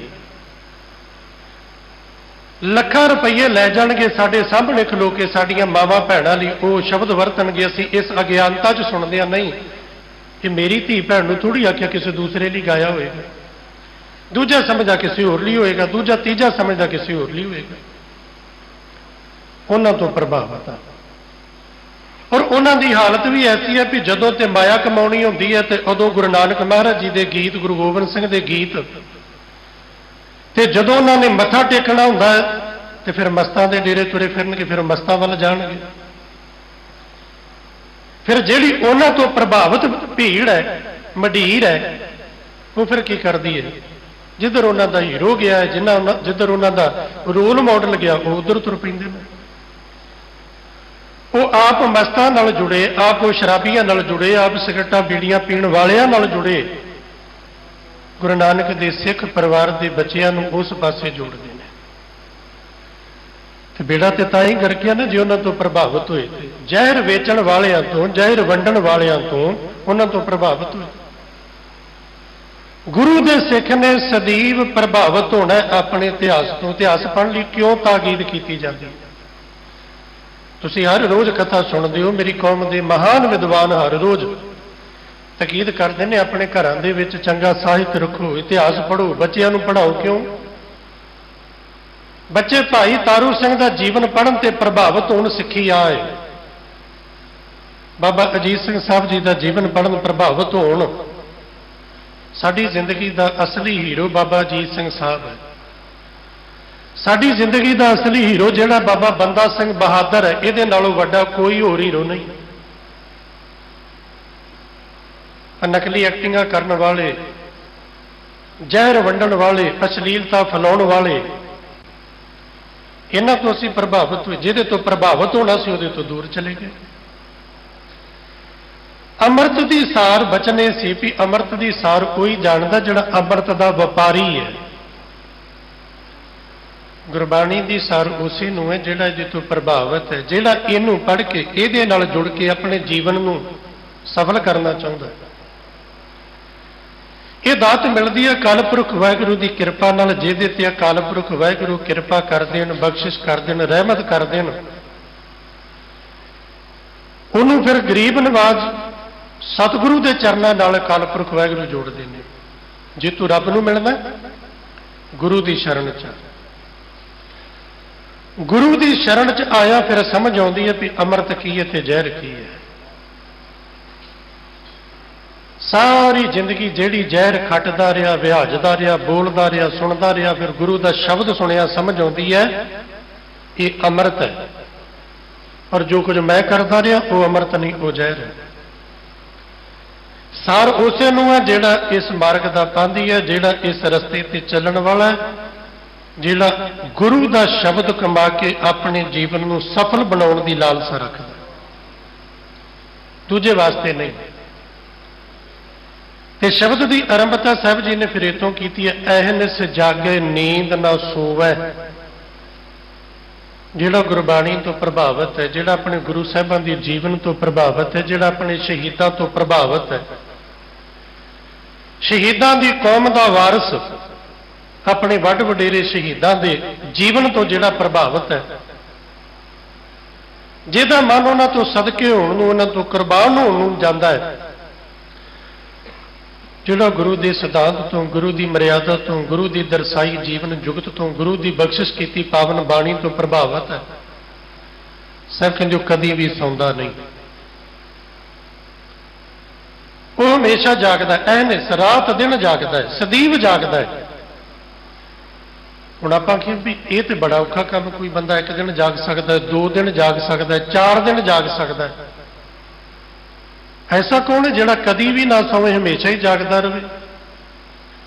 ਲੱਖਾਂ ਰੁਪਈਏ ਲੈ ਜਾਣਗੇ ਸਾਡੇ ਸਾਹਮਣੇ ਖਲੋ ਕੇ, ਸਾਡੀਆਂ ਮਾਵਾਂ ਭੈਣਾਂ ਲਈ ਉਹ ਸ਼ਬਦ ਵਰਤਣਗੇ। ਅਸੀਂ ਇਸ ਅਗਿਆਨਤਾ 'ਚ ਸੁਣਦੇ ਹਾਂ, ਨਹੀਂ, ਇਹ ਮੇਰੀ ਧੀ ਭੈਣ ਨੂੰ ਥੋੜ੍ਹੀ ਆਖਿਆ, ਕਿਸੇ ਦੂਸਰੇ ਲਈ ਗਾਇਆ ਹੋਏਗਾ। ਦੂਜਾ ਸਮਝਦਾ ਕਿਸੇ ਹੋਰ ਲਈ ਹੋਏਗਾ, ਦੂਜਾ ਤੀਜਾ ਸਮਝਦਾ ਕਿਸੇ ਹੋਰ ਲਈ ਹੋਏਗਾ। ਉਹਨਾਂ ਤੋਂ ਪ੍ਰਭਾਵਿਤ ਆ। ਔਰ ਉਹਨਾਂ ਦੀ ਹਾਲਤ ਵੀ ਐਸੀ ਹੈ ਵੀ ਜਦੋਂ ਤੇ ਮਾਇਆ ਕਮਾਉਣੀ ਹੁੰਦੀ ਹੈ ਤੇ ਉਦੋਂ ਗੁਰੂ ਨਾਨਕ ਮਹਾਰਾਜ ਜੀ ਦੇ ਗੀਤ, ਗੁਰੂ ਗੋਬਿੰਦ ਸਿੰਘ ਦੇ ਗੀਤ, ਤੇ ਜਦੋਂ ਉਹਨਾਂ ਨੇ ਮੱਥਾ ਟੇਕਣਾ ਹੁੰਦਾ ਹੈ ਤੇ ਫਿਰ ਮਸਤਾਂ ਦੇ ਡੇਰੇ ਤੁਰੇ ਫਿਰਨਗੇ, ਫਿਰ ਮਸਤਾਂ ਵੱਲ ਜਾਣਗੇ। ਫਿਰ ਜਿਹੜੀ ਉਹਨਾਂ ਤੋਂ ਪ੍ਰਭਾਵਿਤ ਭੀੜ ਹੈ, ਮੰਡੀਰ ਹੈ, ਉਹ ਫਿਰ ਕੀ ਕਰਦੀ ਹੈ? ਜਿੱਧਰ ਉਹਨਾਂ ਦਾ ਹੀਰੋ ਗਿਆ, ਜਿੱਧਰ ਉਹਨਾਂ ਦਾ ਰੋਲ ਮਾਡਲ ਗਿਆ, ਉਹ ਉਧਰ ਤੁਰ ਪੈਂਦੇ ਨੇ। ਉਹ ਆਪ ਮਸਤਾਂ ਨਾਲ ਜੁੜੇ, ਆਪ ਉਹ ਸ਼ਰਾਬੀਆਂ ਨਾਲ ਜੁੜੇ, ਆਪ ਸਿਗਰਟਾਂ ਬੀੜੀਆਂ ਪੀਣ ਵਾਲਿਆਂ ਨਾਲ ਜੁੜੇ। ਗੁਰੂ ਨਾਨਕ ਦੇ ਸਿੱਖ ਪਰਿਵਾਰ ਦੇ ਬੱਚਿਆਂ ਨੂੰ ਉਸ ਪਾਸੇ ਜੋੜਦੇ ਨੇ। ਤੇ ਬੇੜਾ ਤੇ ਤਾਂ ਹੀ ਗਰਕਿਆ ਨਾ ਜੇ ਉਹਨਾਂ ਤੋਂ ਪ੍ਰਭਾਵਿਤ ਹੋਏ। ਤੇ ਜ਼ਹਿਰ ਵੇਚਣ ਵਾਲਿਆਂ ਤੋਂ, ਜ਼ਹਿਰ ਵੰਡਣ ਵਾਲਿਆਂ ਤੋਂ, ਉਹਨਾਂ ਤੋਂ ਪ੍ਰਭਾਵਿਤ ਹੋਏ। ਗੁਰੂ ਦੇ ਸਿੱਖ ਨੇ ਸਦੀਵ ਪ੍ਰਭਾਵਿਤ ਹੋਣਾ ਆਪਣੇ ਇਤਿਹਾਸ ਤੋਂ। ਇਤਿਹਾਸ ਪੜ੍ਹਨ ਲਈ ਕਿਉਂ ਤਾਕੀਦ ਕੀਤੀ ਜਾਂਦੀ? ਤੁਸੀਂ ਹਰ ਰੋਜ਼ ਕਥਾ ਸੁਣਦੇ ਹੋ। ਮੇਰੀ ਕੌਮ ਦੇ ਮਹਾਨ ਵਿਦਵਾਨ ਹਰ ਰੋਜ਼ ਤਾਕੀਦ ਕਰਦੇ ਨੇ ਆਪਣੇ ਘਰਾਂ ਦੇ ਵਿੱਚ ਚੰਗਾ ਸਾਹਿਤ ਰੱਖੋ, ਇਤਿਹਾਸ ਪੜ੍ਹੋ, ਬੱਚਿਆਂ ਨੂੰ ਪੜ੍ਹਾਓ। ਕਿਉਂ? ਬੱਚੇ ਭਾਈ ਤਾਰੂ ਸਿੰਘ ਦਾ ਜੀਵਨ ਪੜ੍ਹਨ ਤੇ ਪ੍ਰਭਾਵਿਤ ਹੋਣ, ਸਿੱਖੀ ਆਏ। ਬਾਬਾ ਅਜੀਤ ਸਿੰਘ ਸਾਹਿਬ ਜੀ ਦਾ ਜੀਵਨ ਪੜ੍ਹਨ, ਪ੍ਰਭਾਵਿਤ ਹੋਣ। ਸਾਡੀ ਜ਼ਿੰਦਗੀ ਦਾ ਅਸਲੀ ਹੀਰੋ ਬਾਬਾ ਅਜੀਤ ਸਿੰਘ ਸਾਹਿਬ ਹੈ। ਸਾਡੀ ਜ਼ਿੰਦਗੀ ਦਾ ਅਸਲੀ ਹੀਰੋ ਜਿਹੜਾ ਬਾਬਾ ਬੰਦਾ ਸਿੰਘ ਬਹਾਦਰ ਹੈ, ਇਹਦੇ ਨਾਲੋਂ ਵੱਡਾ ਕੋਈ ਹੋਰ ਹੀਰੋ ਨਹੀਂ। ਨਕਲੀ ਐਕਟਿੰਗਾਂ ਕਰਨ ਵਾਲੇ, ਜ਼ਹਿਰ ਵੰਡਣ ਵਾਲੇ, ਅਸ਼ਲੀਲਤਾ ਫੈਲਾਉਣ ਵਾਲੇ, ਇਹਨਾਂ ਤੋਂ ਅਸੀਂ ਪ੍ਰਭਾਵਿਤ ਹੋਏ। ਜਿਹਦੇ ਤੋਂ ਪ੍ਰਭਾਵਿਤ ਹੋਣਾ ਸੀ ਉਹਦੇ ਤੋਂ ਦੂਰ ਚਲੇ ਗਏ। ਅੰਮ੍ਰਿਤ ਦੀ ਸਾਰ ਬਚਨੇ ਸੀ ਵੀ ਅੰਮ੍ਰਿਤ ਦੀ ਸਾਰ ਕੋਈ ਜਾਣਦਾ ਜਿਹੜਾ ਅੰਮ੍ਰਿਤ ਦਾ ਵਪਾਰੀ ਹੈ। ਗੁਰਬਾਣੀ ਦੀ ਸਾਰ ਉਸੇ ਨੂੰ ਹੈ ਜਿਹੜਾ ਇਹਦੇ ਤੋਂ ਪ੍ਰਭਾਵਿਤ ਹੈ, ਜਿਹੜਾ ਇਹਨੂੰ ਪੜ੍ਹ ਕੇ ਇਹਦੇ ਨਾਲ ਜੁੜ ਕੇ ਆਪਣੇ ਜੀਵਨ ਨੂੰ ਸਫਲ ਕਰਨਾ ਚਾਹੁੰਦਾ ਹੈ। ਇਹ ਦਾਤ ਮਿਲਦੀ ਹੈ ਅਕਾਲ ਪੁਰਖ ਵਾਹਿਗੁਰੂ ਦੀ ਕਿਰਪਾ ਨਾਲ। ਜਿਹਦੇ ਤੇ ਅਕਾਲ ਪੁਰਖ ਵਾਹਿਗੁਰੂ ਕਿਰਪਾ ਕਰ ਦੇਣ, ਬਖਸ਼ਿਸ਼ ਕਰ ਦੇਣ, ਰਹਿਮਤ ਕਰ ਦੇਣ, ਉਹਨੂੰ ਫਿਰ ਗਰੀਬ ਨਵਾਜ਼ ਸਤਿਗੁਰੂ ਦੇ ਚਰਨਾਂ ਨਾਲ ਅਕਾਲ ਪੁਰਖ ਵਾਹਿਗੁਰੂ ਜੋੜਦੇ ਨੇ। ਜੇ ਤੂੰ ਰੱਬ ਨੂੰ ਮਿਲਣਾ, ਗੁਰੂ ਦੀ ਸ਼ਰਨ ਚ। ਗੁਰੂ ਦੀ ਸ਼ਰਨ ਚ ਆਇਆ ਫਿਰ ਸਮਝ ਆਉਂਦੀ ਹੈ ਵੀ ਅੰਮ੍ਰਿਤ ਕੀ ਹੈ ਤੇ ਜ਼ਹਿਰ ਕੀ ਹੈ। ਸਾਰੀ ਜ਼ਿੰਦਗੀ ਜਿਹੜੀ ਜ਼ਹਿਰ ਖੱਟਦਾ ਰਿਹਾ, ਵਿਹਾਜਦਾ ਰਿਹਾ, ਬੋਲਦਾ ਰਿਹਾ, ਸੁਣਦਾ ਰਿਹਾ, ਫਿਰ ਗੁਰੂ ਦਾ ਸ਼ਬਦ ਸੁਣਿਆ, ਸਮਝ ਆਉਂਦੀ ਹੈ ਇਹ ਅੰਮ੍ਰਿਤ ਹੈ। ਔਰ ਜੋ ਕੁਝ ਮੈਂ ਕਰਦਾ ਰਿਹਾ ਉਹ ਅੰਮ੍ਰਿਤ ਨਹੀਂ, ਉਹ ਜ਼ਹਿਰ ਹੈ। ਸਾਰ ਉਸੇ ਨੂੰ ਹੈ ਜਿਹੜਾ ਇਸ ਮਾਰਗ ਦਾ ਪਾਂਧੀ ਹੈ, ਜਿਹੜਾ ਇਸ ਰਸਤੇ ਤੇ ਚੱਲਣ ਵਾਲਾ ਹੈ, ਜਿਹੜਾ ਗੁਰੂ ਦਾ ਸ਼ਬਦ ਕਮਾ ਕੇ ਆਪਣੇ ਜੀਵਨ ਨੂੰ ਸਫਲ ਬਣਾਉਣ ਦੀ ਲਾਲਸਾ ਰੱਖਦਾ, ਦੂਜੇ ਵਾਸਤੇ ਨਹੀਂ। ਤੇ ਸ਼ਬਦ ਦੀ ਆਰੰਭਤਾ ਸਾਹਿਬ ਜੀ ਨੇ ਫਿਰ ਇਤੋਂ ਕੀਤੀ ਹੈ, ਅਹਨਿਸ ਜਾਗੇ ਨੀਂਦ ਨਾ ਸੋਵੈ। ਜਿਹੜਾ ਗੁਰਬਾਣੀ ਤੋਂ ਪ੍ਰਭਾਵਿਤ ਹੈ, ਜਿਹੜਾ ਆਪਣੇ ਗੁਰੂ ਸਾਹਿਬਾਂ ਦੇ ਜੀਵਨ ਤੋਂ ਪ੍ਰਭਾਵਿਤ ਹੈ, ਜਿਹੜਾ ਆਪਣੇ ਸ਼ਹੀਦਾਂ ਤੋਂ ਪ੍ਰਭਾਵਿਤ ਹੈ, ਸ਼ਹੀਦਾਂ ਦੀ ਕੌਮ ਦਾ ਵਾਰਿਸ, ਆਪਣੇ ਵੱਡ ਵਡੇਰੇ ਸ਼ਹੀਦਾਂ ਦੇ ਜੀਵਨ ਤੋਂ ਜਿਹੜਾ ਪ੍ਰਭਾਵਿਤ ਹੈ, ਜਿਹਦਾ ਮਨ ਉਹਨਾਂ ਤੋਂ ਸਦਕੇ ਹੋਣ ਨੂੰ, ਉਹਨਾਂ ਤੋਂ ਕੁਰਬਾਨ ਹੋਣ ਨੂੰ ਜਾਂਦਾ ਹੈ, ਜਿਹੜਾ ਗੁਰੂ ਦੇ ਸਿਧਾਂਤ ਤੋਂ, ਗੁਰੂ ਦੀ ਮਰਿਆਦਾ ਤੋਂ, ਗੁਰੂ ਦੀ ਦਰਸਾਈ ਜੀਵਨ ਜੁਗਤ ਤੋਂ, ਗੁਰੂ ਦੀ ਬਖਸ਼ਿਸ਼ ਕੀਤੀ ਪਾਵਨ ਬਾਣੀ ਤੋਂ ਪ੍ਰਭਾਵਿਤ ਹੈ, ਸਾਹਿਬ ਕਹਿੰਦੇ ਉਹ ਕਦੀ ਵੀ ਸੌਂਦਾ ਨਹੀਂ। ਉਹ ਹਮੇਸ਼ਾ ਜਾਗਦਾ ਹੈ, ਅਹਨਿਸ ਰਾਤ ਦਿਨ ਜਾਗਦਾ ਹੈ, ਸਦੀਵ ਜਾਗਦਾ ਹੈ। ਹੁਣ ਆਪਾਂ ਕਹਿੰਦੇ ਵੀ ਇਹ ਤੇ ਬੜਾ ਔਖਾ ਕੰਮ, ਕੋਈ ਬੰਦਾ ਇੱਕ ਦਿਨ ਜਾਗ ਸਕਦਾ ਹੈ, 2 ਦਿਨ ਜਾਗ ਸਕਦਾ ਹੈ, 4 ਦਿਨ ਜਾਗ ਸਕਦਾ ਹੈ। ਐਸਾ ਕੌਣ ਹੈ ਜਿਹੜਾ ਕਦੀ ਵੀ ਨਾ ਸੌਵੇ, ਹਮੇਸ਼ਾ ਹੀ ਜਾਗਦਾ ਰਹੇ?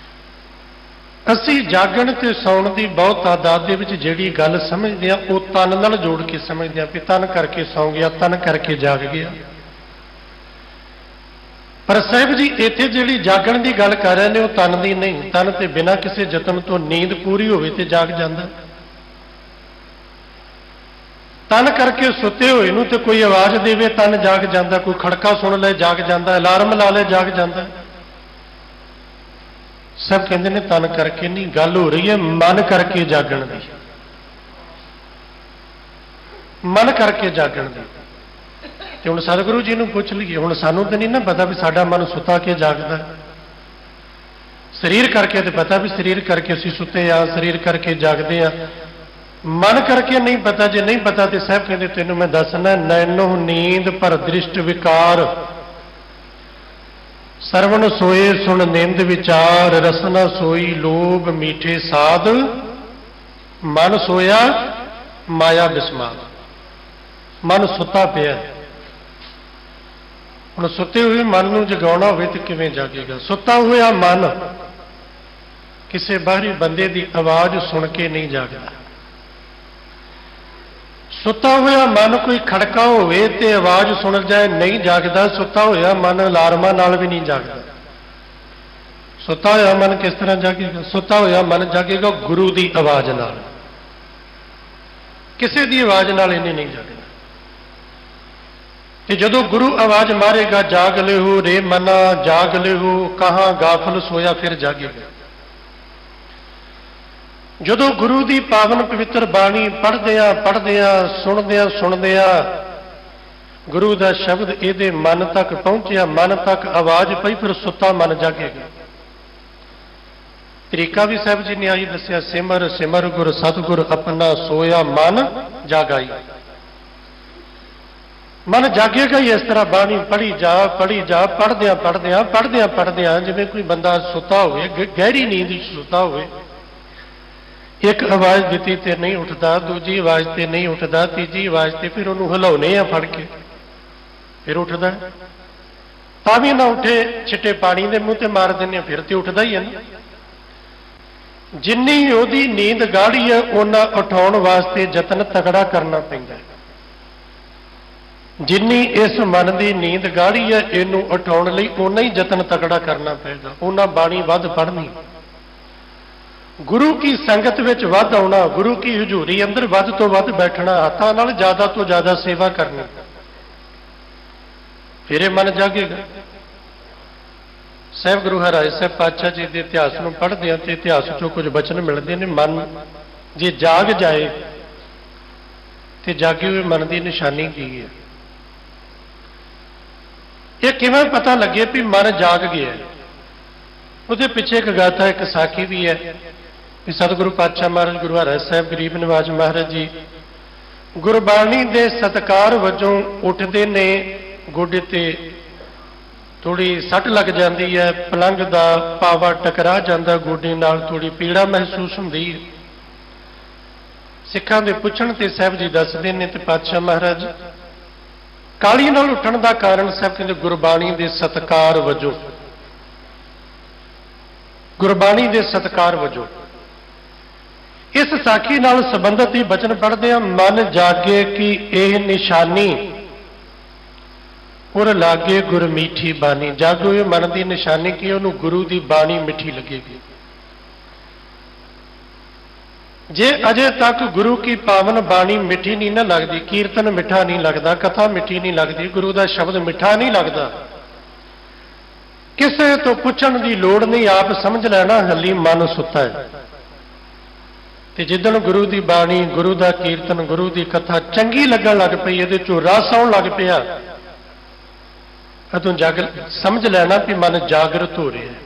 ਅਸੀਂ ਜਾਗਣ ਤੇ ਸੌਣ ਦੀ ਬਹੁਤ ਤਾਦਾਦ ਦੇ ਵਿੱਚ ਜਿਹੜੀ ਗੱਲ ਸਮਝਦੇ ਹਾਂ ਉਹ ਤਨ ਨਾਲ ਜੋੜ ਕੇ ਸਮਝਦੇ ਹਾਂ ਵੀ ਤਨ ਕਰਕੇ ਸੌਂ ਗਿਆ, ਤਨ ਕਰਕੇ ਜਾਗ ਗਿਆ। ਪਰ ਸਾਹਿਬ ਜੀ ਇੱਥੇ ਜਿਹੜੀ ਜਾਗਣ ਦੀ ਗੱਲ ਕਰ ਰਹੇ ਨੇ ਉਹ ਤਨ ਦੀ ਨਹੀਂ। ਤਨ ਤੇ ਬਿਨਾਂ ਕਿਸੇ ਯਤਨ ਤੋਂ ਨੀਂਦ ਪੂਰੀ ਹੋਵੇ ਤੇ ਜਾਗ ਜਾਂਦਾ। ਤਨ ਕਰਕੇ ਸੁੱਤੇ ਹੋਏ ਨੂੰ ਤੇ ਕੋਈ ਆਵਾਜ਼ ਦੇਵੇ ਤਨ ਜਾਗ ਜਾਂਦਾ, ਕੋਈ ਖੜਕਾ ਸੁਣ ਲੈ ਜਾਗ ਜਾਂਦਾ, ਅਲਾਰਮ ਲਾ ਲੈ ਜਾਗ ਜਾਂਦਾ। ਸਭ ਕਹਿੰਦੇ ਨੇ ਤਨ ਕਰਕੇ ਨਹੀਂ, ਗੱਲ ਹੋ ਰਹੀ ਹੈ ਮਨ ਕਰਕੇ ਜਾਗਣ ਦੀ, ਮਨ ਕਰਕੇ ਜਾਗਣ ਦੀ। ਤੇ ਹੁਣ ਸਤਿਗੁਰੂ ਜੀ ਨੂੰ ਪੁੱਛ ਲਈਏ, ਹੁਣ ਸਾਨੂੰ ਤਾਂ ਨਹੀਂ ਨਾ ਪਤਾ ਵੀ ਸਾਡਾ ਮਨ ਸੁੱਤਾ ਕੇ ਜਾਗਦਾ। ਸਰੀਰ ਕਰਕੇ ਤੇ ਪਤਾ ਵੀ ਸਰੀਰ ਕਰਕੇ ਅਸੀਂ ਸੁੱਤੇ ਆ, ਸਰੀਰ ਕਰਕੇ ਜਾਗਦੇ ਆ, ਮਨ ਕਰਕੇ ਨਹੀਂ ਪਤਾ। ਜੇ ਨਹੀਂ ਪਤਾ ਤੇ ਸਾਹਿਬ ਕਹਿੰਦੇ ਤੈਨੂੰ ਮੈਂ ਦੱਸਣਾ, ਨੈਨੋ ਨੀਂਦ ਪਰ ਦ੍ਰਿਸ਼ਟ ਵਿਕਾਰ, ਸਰਵਣ ਸੋਏ ਸੁਣ ਨਿੰਦ ਵਿਚਾਰ, ਰਸਨਾ ਸੋਈ ਲੋਭ ਮੀਠੇ ਸਾਧ, ਮਨ ਸੋਇਆ ਮਾਇਆ ਬਿਸਮਾਰ। ਮਨ ਸੁੱਤਾ ਪਿਆ। ਹੁਣ ਸੁੱਤੇ ਹੋਏ ਮਨ ਨੂੰ ਜਗਾਉਣਾ ਹੋਵੇ ਤੇ ਕਿਵੇਂ ਜਾਗੇਗਾ? ਸੁੱਤਾ ਹੋਇਆ ਮਨ ਕਿਸੇ ਬਾਹਰੀ ਬੰਦੇ ਦੀ ਆਵਾਜ਼ ਸੁਣ ਕੇ ਨਹੀਂ ਜਾਗਦਾ। ਸੁੱਤਾ ਹੋਇਆ ਮਨ ਕੋਈ ਖੜਕਾ ਹੋਵੇ ਤੇ ਆਵਾਜ਼ ਸੁਣ ਜਾਏ ਨਹੀਂ ਜਾਗਦਾ। ਸੁੱਤਾ ਹੋਇਆ ਮਨ ਅਲਾਰਮਾਂ ਨਾਲ ਵੀ ਨਹੀਂ ਜਾਗਦਾ। ਸੁੱਤਾ ਹੋਇਆ ਮਨ ਕਿਸ ਤਰ੍ਹਾਂ ਜਾਗੇਗਾ? ਸੁੱਤਾ ਹੋਇਆ ਮਨ ਜਾਗੇਗਾ ਗੁਰੂ ਦੀ ਆਵਾਜ਼ ਨਾਲ, ਕਿਸੇ ਦੀ ਆਵਾਜ਼ ਨਾਲ ਇਹਨੇ ਨਹੀਂ ਜਾਗਦਾ। ਤੇ ਜਦੋਂ ਗੁਰੂ ਆਵਾਜ਼ ਮਾਰੇਗਾ, ਜਾਗ ਲੈ ਹੋ ਰੇ ਮਨਾ ਜਾਗ ਲੈ ਹੋ, ਕਹਾਂ ਗਾਫਲ ਸੋਇਆ ਫਿਰ ਜਾਗੇਗਾ। ਜਦੋਂ ਗੁਰੂ ਦੀ ਪਾਵਨ ਪਵਿੱਤਰ ਬਾਣੀ ਪੜ੍ਹਦਿਆਂ ਸੁਣਦਿਆਂ ਗੁਰੂ ਦਾ ਸ਼ਬਦ ਇਹਦੇ ਮਨ ਤੱਕ ਪਹੁੰਚਿਆ, ਮਨ ਤੱਕ ਆਵਾਜ਼ ਪਈ, ਫਿਰ ਸੁੱਤਾ ਮਨ ਜਾਗੇਗਾ। ਤਰੀਕਾ ਵੀ ਸਾਹਿਬ ਜੀ ਨੇ ਆਹੀ ਦੱਸਿਆ, ਸਿਮਰ ਸਿਮਰ ਗੁਰ ਸਤਿਗੁਰ ਆਪਣਾ ਸੋਇਆ ਮਨ ਜਾਗਾਈ। ਮਨ ਜਾਗੇਗਾ ਹੀ ਇਸ ਤਰ੍ਹਾਂ, ਬਾਣੀ ਪੜ੍ਹੀ ਜਾ ਪੜ੍ਹਦਿਆਂ ਜਿਵੇਂ ਕੋਈ ਬੰਦਾ ਸੁੱਤਾ ਹੋਵੇ, ਗਹਿਰੀ ਨੀਂਦ ਵਿੱਚ ਸੁੱਤਾ ਹੋਵੇ। ਇੱਕ ਆਵਾਜ਼ ਦਿੱਤੀ ਤੇ ਨਹੀਂ ਉੱਠਦਾ, ਦੂਜੀ ਆਵਾਜ਼ ਤੇ ਨਹੀਂ ਉੱਠਦਾ, ਤੀਜੀ ਆਵਾਜ਼ ਤੇ ਫਿਰ ਉਹਨੂੰ ਹਿਲਾਉਨੇ ਆ ਫੜ ਕੇ, ਫਿਰ ਉੱਠਦਾ। ਤਾਂ ਵੀ ਨਾ ਉੱਠੇ, ਛਿੱਟੇ ਪਾਣੀ ਦੇ ਮੂੰਹ ਤੇ ਮਾਰ ਦਿੰਦੇ ਆ, ਫਿਰ ਤੇ ਉੱਠਦਾ ਹੀ ਹੈ ਨਾ। ਜਿੰਨੀ ਉਹਦੀ ਨੀਂਦ ਗਾੜੀ ਹੈ, ਉਹਨਾਂ ਉਠਾਉਣ ਵਾਸਤੇ ਯਤਨ ਤਗੜਾ ਕਰਨਾ ਪੈਂਦਾ। ਜਿੰਨੀ ਇਸ ਮਨ ਦੀ ਨੀਂਦ ਗਾੜੀ ਹੈ, ਇਹਨੂੰ ਉਠਾਉਣ ਲਈ ਓਨਾ ਹੀ ਯਤਨ ਤਗੜਾ ਕਰਨਾ ਪਏਗਾ, ਉਹਨਾਂ ਬਾਣੀ ਵੱਧ ਪੜ੍ਹਨੀ, ਗੁਰੂ ਕੀ ਸੰਗਤ ਵਿੱਚ ਵੱਧ ਆਉਣਾ, ਗੁਰੂ ਕੀ ਹਜ਼ੂਰੀ ਅੰਦਰ ਵੱਧ ਤੋਂ ਵੱਧ ਬੈਠਣਾ, ਹੱਥਾਂ ਨਾਲ ਜ਼ਿਆਦਾ ਤੋਂ ਜ਼ਿਆਦਾ ਸੇਵਾ ਕਰਨੀ, ਫਿਰ ਇਹ ਮਨ ਜਾਗੇਗਾ। ਸਾਹਿਬ ਗੁਰੂ ਹਰਿਰਾਏ ਸਾਹਿਬ ਪਾਤਸ਼ਾਹ ਜੀ ਦੇ ਇਤਿਹਾਸ ਨੂੰ ਪੜ੍ਹਦੇ ਹਾਂ ਤੇ ਇਤਿਹਾਸ ਚੋਂ ਕੁਝ ਬਚਨ ਮਿਲਦੇ ਨੇ। ਮਨ ਜੇ ਜਾਗ ਜਾਏ ਤੇ ਜਾਗੇ ਹੋਏ ਮਨ ਦੀ ਨਿਸ਼ਾਨੀ ਕੀ ਹੈ? ਇਹ ਕਿਵੇਂ ਪਤਾ ਲੱਗੇ ਵੀ ਮਨ ਜਾਗ ਗਿਆ? ਉਹਦੇ ਪਿੱਛੇ ਇੱਕ ਗਾਥਾ, ਇੱਕ ਸਾਖੀ ਵੀ ਹੈ ਕਿ ਸਤਿਗੁਰੂ ਪਾਤਸ਼ਾਹ ਮਹਾਰਾਜ ਗੁਰੂ ਹਰਿਰਾਏ ਸਾਹਿਬ ਗਰੀਬ ਨਿਵਾਜ ਮਹਾਰਾਜ ਜੀ ਗੁਰਬਾਣੀ ਦੇ ਸਤਿਕਾਰ ਵਜੋਂ ਉੱਠਦੇ ਨੇ, ਗੋਡੇ ਤੇ ਥੋੜੀ ਸੱਟ ਲੱਗ ਜਾਂਦੀ ਹੈ, ਪਲੰਘ ਦਾ ਪਾਵਾ ਟਕਰਾ ਜਾਂਦਾ ਗੋਡੇ ਨਾਲ, ਥੋੜੀ ਪੀੜਾ ਮਹਿਸੂਸ ਹੁੰਦੀ ਹੈ। ਸਿੱਖਾਂ ਦੇ ਪੁੱਛਣ ਤੇ ਸਾਹਿਬ ਜੀ ਦੱਸਦੇ ਨੇ ਤੇ ਪਾਤਸ਼ਾਹ ਮਹਾਰਾਜ ਕਾਲੀ ਨਾਲ ਉੱਠਣ ਦਾ ਕਾਰਨ ਸਾਹਿਬ ਕਹਿੰਦੇ ਗੁਰਬਾਣੀ ਦੇ ਸਤਿਕਾਰ ਵਜੋਂ, ਗੁਰਬਾਣੀ ਦੇ ਸਤਿਕਾਰ ਵਜੋਂ। ਇਸ ਸਾਖੀ ਨਾਲ ਸੰਬੰਧਿਤ ਹੀ ਬਚਨ ਪੜ੍ਹਦੇ ਹਾਂ, ਮਨ ਜਾਗੇ ਕਿ ਇਹ ਨਿਸ਼ਾਨੀ ਔਰ ਲਾਗੇ ਗੁਰ ਮੀਠੀ ਬਾਣੀ। ਜਾਗੋ ਹੋਏ ਮਨ ਦੀ ਨਿਸ਼ਾਨੀ ਕੀ? ਉਹਨੂੰ ਗੁਰੂ ਦੀ ਬਾਣੀ ਮਿੱਠੀ ਲੱਗੇਗੀ। ਜੇ ਅਜੇ ਤੱਕ ਗੁਰੂ ਕੀ ਪਾਵਨ ਬਾਣੀ ਮਿੱਠੀ ਨਹੀਂ ਨਾ ਲੱਗਦੀ, ਕੀਰਤਨ ਮਿੱਠਾ ਨਹੀਂ ਲੱਗਦਾ, ਕਥਾ ਮਿੱਠੀ ਨਹੀਂ ਲੱਗਦੀ, ਗੁਰੂ ਦਾ ਸ਼ਬਦ ਮਿੱਠਾ ਨਹੀਂ ਲੱਗਦਾ, ਕਿਸੇ ਤੋਂ ਪੁੱਛਣ ਦੀ ਲੋੜ ਨਹੀਂ, ਆਪ ਸਮਝ ਲੈਣਾ ਹੱਲੀ ਮਨ ਸੁੱਤਾ ਹੈ। ਤੇ ਜਿੱਦਣ ਗੁਰੂ ਦੀ ਬਾਣੀ, ਗੁਰੂ ਦਾ ਕੀਰਤਨ, ਗੁਰੂ ਦੀ ਕਥਾ ਚੰਗੀ ਲੱਗਣ ਲੱਗ ਪਈ, ਇਹਦੇ ਚੋਂ ਰਸ ਆਉਣ ਲੱਗ ਪਿਆ, ਉਦੋਂ ਸਮਝ ਲੈਣਾ ਵੀ ਮਨ ਜਾਗਰਤ ਹੋ ਰਿਹਾ ਹੈ।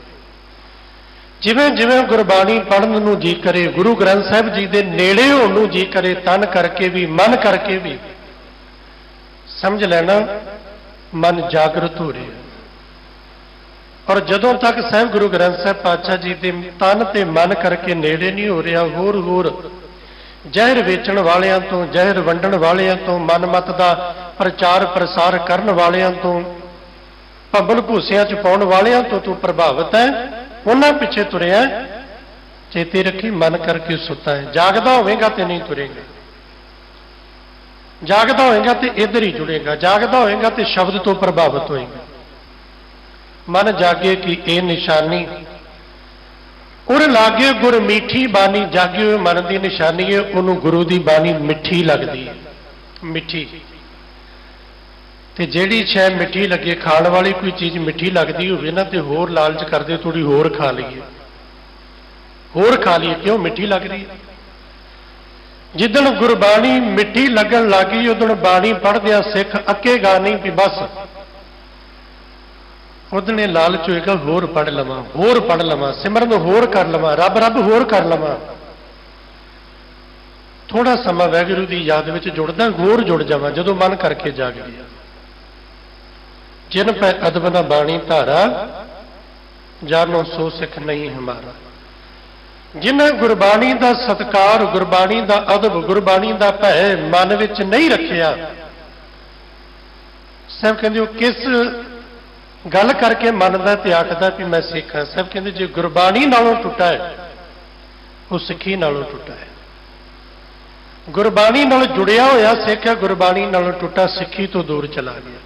ਜਿਵੇਂ ਜਿਵੇਂ ਗੁਰਬਾਣੀ ਪੜ੍ਹਨ ਨੂੰ ਜੀ ਕਰੇ, ਗੁਰੂ ਗ੍ਰੰਥ ਸਾਹਿਬ ਜੀ ਦੇ ਨੇੜੇ ਹੋਣ ਨੂੰ ਜੀ ਕਰੇ, ਤਨ ਕਰਕੇ ਵੀ ਮਨ ਕਰਕੇ ਵੀ, ਸਮਝ ਲੈਣਾ ਮਨ ਜਾਗਰਤ ਹੋ ਰਿਹਾ ਹੈ। ਔਰ ਜਦੋਂ ਤੱਕ ਸਾਹਿਬ ਗੁਰੂ ਗ੍ਰੰਥ ਸਾਹਿਬ ਪਾਤਸ਼ਾਹ ਜੀ ਦੇ ਤਨ ਤੇ ਮਨ ਕਰਕੇ ਨੇੜੇ ਨਹੀਂ ਹੋ ਰਿਹਾ, ਹੋਰ ਜ਼ਹਿਰ ਵੇਚਣ ਵਾਲਿਆਂ ਤੋਂ, ਜ਼ਹਿਰ ਵੰਡਣ ਵਾਲਿਆਂ ਤੋਂ, ਮਨਮਤ ਦਾ ਪ੍ਰਚਾਰ ਪ੍ਰਸਾਰ ਕਰਨ ਵਾਲਿਆਂ ਤੋਂ, ਭੰਬਲ ਭੂਸਿਆਂ ਚ ਪਾਉਣ ਵਾਲਿਆਂ ਤੋਂ ਤੂੰ ਪ੍ਰਭਾਵਿਤ ਹੈ, ਉਹਨਾਂ ਪਿੱਛੇ ਤੁਰਿਆ, ਚੇਤੇ ਰੱਖੀ ਮਨ ਕਰਕੇ ਸੁੱਤਾ ਹੈ। ਜਾਗਦਾ ਹੋਵੇਗਾ ਤੇ ਨਹੀਂ ਤੁਰੇਗਾ, ਜਾਗਦਾ ਹੋਵੇਗਾ ਤੇ ਇੱਧਰ ਹੀ ਜੁੜੇਗਾ, ਜਾਗਦਾ ਹੋਵੇਗਾ ਤੇ ਸ਼ਬਦ ਤੋਂ ਪ੍ਰਭਾਵਿਤ ਹੋਏਗਾ। ਮਨ ਜਾਗੇ ਕਿ ਇਹ ਨਿਸ਼ਾਨੀ ਔਰ ਲਾਗੇ ਗੁਰ ਮੀਠੀ ਬਾਣੀ। ਜਾਗੇ ਹੋਏ ਮਨ ਦੀ ਨਿਸ਼ਾਨੀ ਹੈ, ਉਹਨੂੰ ਗੁਰੂ ਦੀ ਬਾਣੀ ਮਿੱਠੀ ਲੱਗਦੀ ਹੈ, ਮਿੱਠੀ। ਤੇ ਜਿਹੜੀ ਸ਼ੈ ਮਿੱਠੀ ਲੱਗੇ, ਖਾਣ ਵਾਲੀ ਕੋਈ ਚੀਜ਼ ਮਿੱਠੀ ਲੱਗਦੀ ਹੋਵੇ ਨਾ ਤੇ ਹੋਰ ਲਾਲਚ ਕਰਦੇ ਥੋੜੀ ਹੋਰ ਖਾ ਲਈਏ, ਹੋਰ ਖਾ ਲਈਏ, ਕਿਉਂ? ਮਿੱਠੀ ਲੱਗ ਰਹੀ ਹੈ। ਜਿੱਦਣ ਗੁਰਬਾਣੀ ਮਿੱਠੀ ਲੱਗਣ ਲੱਗੀ, ਉਦੋਂ ਬਾਣੀ ਪੜ੍ਹਦਿਆਂ ਸਿੱਖ ਅੱਕੇਗਾ ਨਹੀਂ ਵੀ ਬਸ, ਉਹਦਣੇ ਲਾਲਚ ਹੋਏਗਾ ਹੋਰ ਪੜ੍ਹ ਲਵਾਂ, ਹੋਰ ਪੜ੍ਹ ਲਵਾਂ, ਸਿਮਰਨ ਹੋਰ ਕਰ ਲਵਾਂ, ਰੱਬ ਰੱਬ ਹੋਰ ਕਰ ਲਵਾਂ। ਥੋੜਾ ਸਮਾਂ ਵਾਹਿਗੁਰੂ ਦੀ ਯਾਦ ਵਿੱਚ ਜੁੜਦਾ, ਹੋਰ ਜੁੜ ਜਾਵਾਂ ਜਦੋਂ ਮਨ ਕਰਕੇ ਜਾਗ ਗਿਆ। ਜਿਨ ਪੈ ਅਦਬ ਨਾ ਬਾਣੀ ਧਾਰਾ, ਜਾਨੋ ਸੋ ਸਿੱਖ ਨਹੀਂ ਹਮਾਰਾ। ਜਿਨ੍ਹਾਂ ਗੁਰਬਾਣੀ ਦਾ ਸਤਿਕਾਰ, ਗੁਰਬਾਣੀ ਦਾ ਅਦਬ, ਗੁਰਬਾਣੀ ਦਾ ਭੈ ਮਨ ਵਿੱਚ ਨਹੀਂ ਰੱਖਿਆ, ਸਾਹਿਬ ਕਹਿੰਦੇ ਉਹ ਕਿਸ ਗੱਲ ਕਰਕੇ ਮੰਨਦਾ ਤੇ ਆਖਦਾ ਵੀ ਮੈਂ ਸਿੱਖ ਹਾਂ। ਸਾਹਿਬ ਕਹਿੰਦੇ ਜੇ ਗੁਰਬਾਣੀ ਨਾਲੋਂ ਟੁੱਟਾ ਹੈ, ਉਹ ਸਿੱਖੀ ਨਾਲੋਂ ਟੁੱਟਾ ਹੈ। ਗੁਰਬਾਣੀ ਨਾਲ ਜੁੜਿਆ ਹੋਇਆ ਸਿੱਖ ਹੈ, ਗੁਰਬਾਣੀ ਨਾਲੋਂ ਟੁੱਟਾ ਸਿੱਖੀ ਤੋਂ ਦੂਰ ਚਲਾ ਗਿਆ।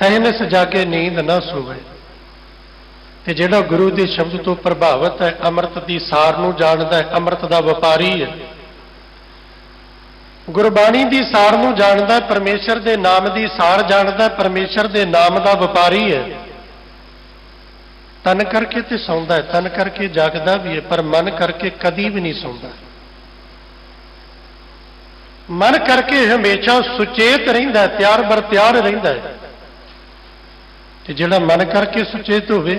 ਐਨਸ ਜਾਗੇ ਨੀਂਦ ਨਾ ਸੋਵੇ। ਤੇ ਜਿਹੜਾ ਗੁਰੂ ਦੇ ਸ਼ਬਦ ਤੋਂ ਪ੍ਰਭਾਵਿਤ ਹੈ, ਅੰਮ੍ਰਿਤ ਦੀ ਸਾਰ ਨੂੰ ਜਾਣਦਾ ਹੈ, ਅੰਮ੍ਰਿਤ ਦਾ ਵਪਾਰੀ ਹੈ, ਗੁਰਬਾਣੀ ਦੀ ਸਾਰ ਨੂੰ ਜਾਣਦਾ ਹੈ, ਪਰਮੇਸ਼ਰ ਦੇ ਨਾਮ ਦੀ ਸਾਰ ਜਾਣਦਾ ਹੈ, ਪਰਮੇਸ਼ਰ ਦੇ ਨਾਮ ਦਾ ਵਪਾਰੀ ਹੈ, तन करके तो सौंदा है, तन करके जागदा भी है, पर मन करके कदी भी नहीं सौंदा। मन करके हमेशा सुचेत रहिंदा है, त्यार बर त्यार रहिंदा है। ते जिहड़ा मन करके सुचेत होवे,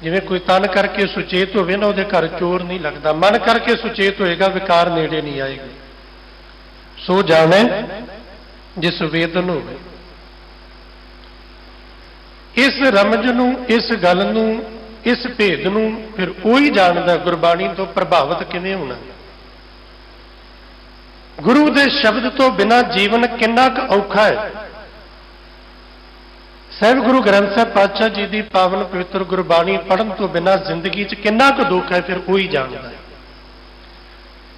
जिवें कोई तन करके सुचेत होवे ना, उहदे घर चोर नहीं लगदा। मन करके सुचेत होएगा, विकार नेड़े नहीं आएगा। सो जाने जिस वेदन होवे। इस रमज नूं, इस गल नूं, इस भेद नूं फिर ਉਹੀ ਜਾਣਦਾ ਗੁਰਬਾਣੀ ਤੋਂ ਪ੍ਰਭਾਵਿਤ ਕਿਵੇਂ ਹੋਣਾ। ਗੁਰੂ ਦੇ ਸ਼ਬਦ ਤੋਂ ਬਿਨਾਂ ਜੀਵਨ ਕਿੰਨਾ ਕੁ ਔਖਾ ਹੈ। ਸਾਹਿਬ ਗੁਰੂ ਗ੍ਰੰਥ ਸਾਹਿਬ ਪਾਤਸ਼ਾਹ ਜੀ ਦੀ ਪਾਵਨ ਪਵਿੱਤਰ ਗੁਰਬਾਣੀ ਪੜ੍ਹਨ ਤੋਂ ਬਿਨਾਂ ਜ਼ਿੰਦਗੀ 'ਚ ਕਿੰਨਾ ਕੁ ਦੁੱਖ ਹੈ, ਫਿਰ ਉਹੀ ਜਾਣਦਾ ਹੈ।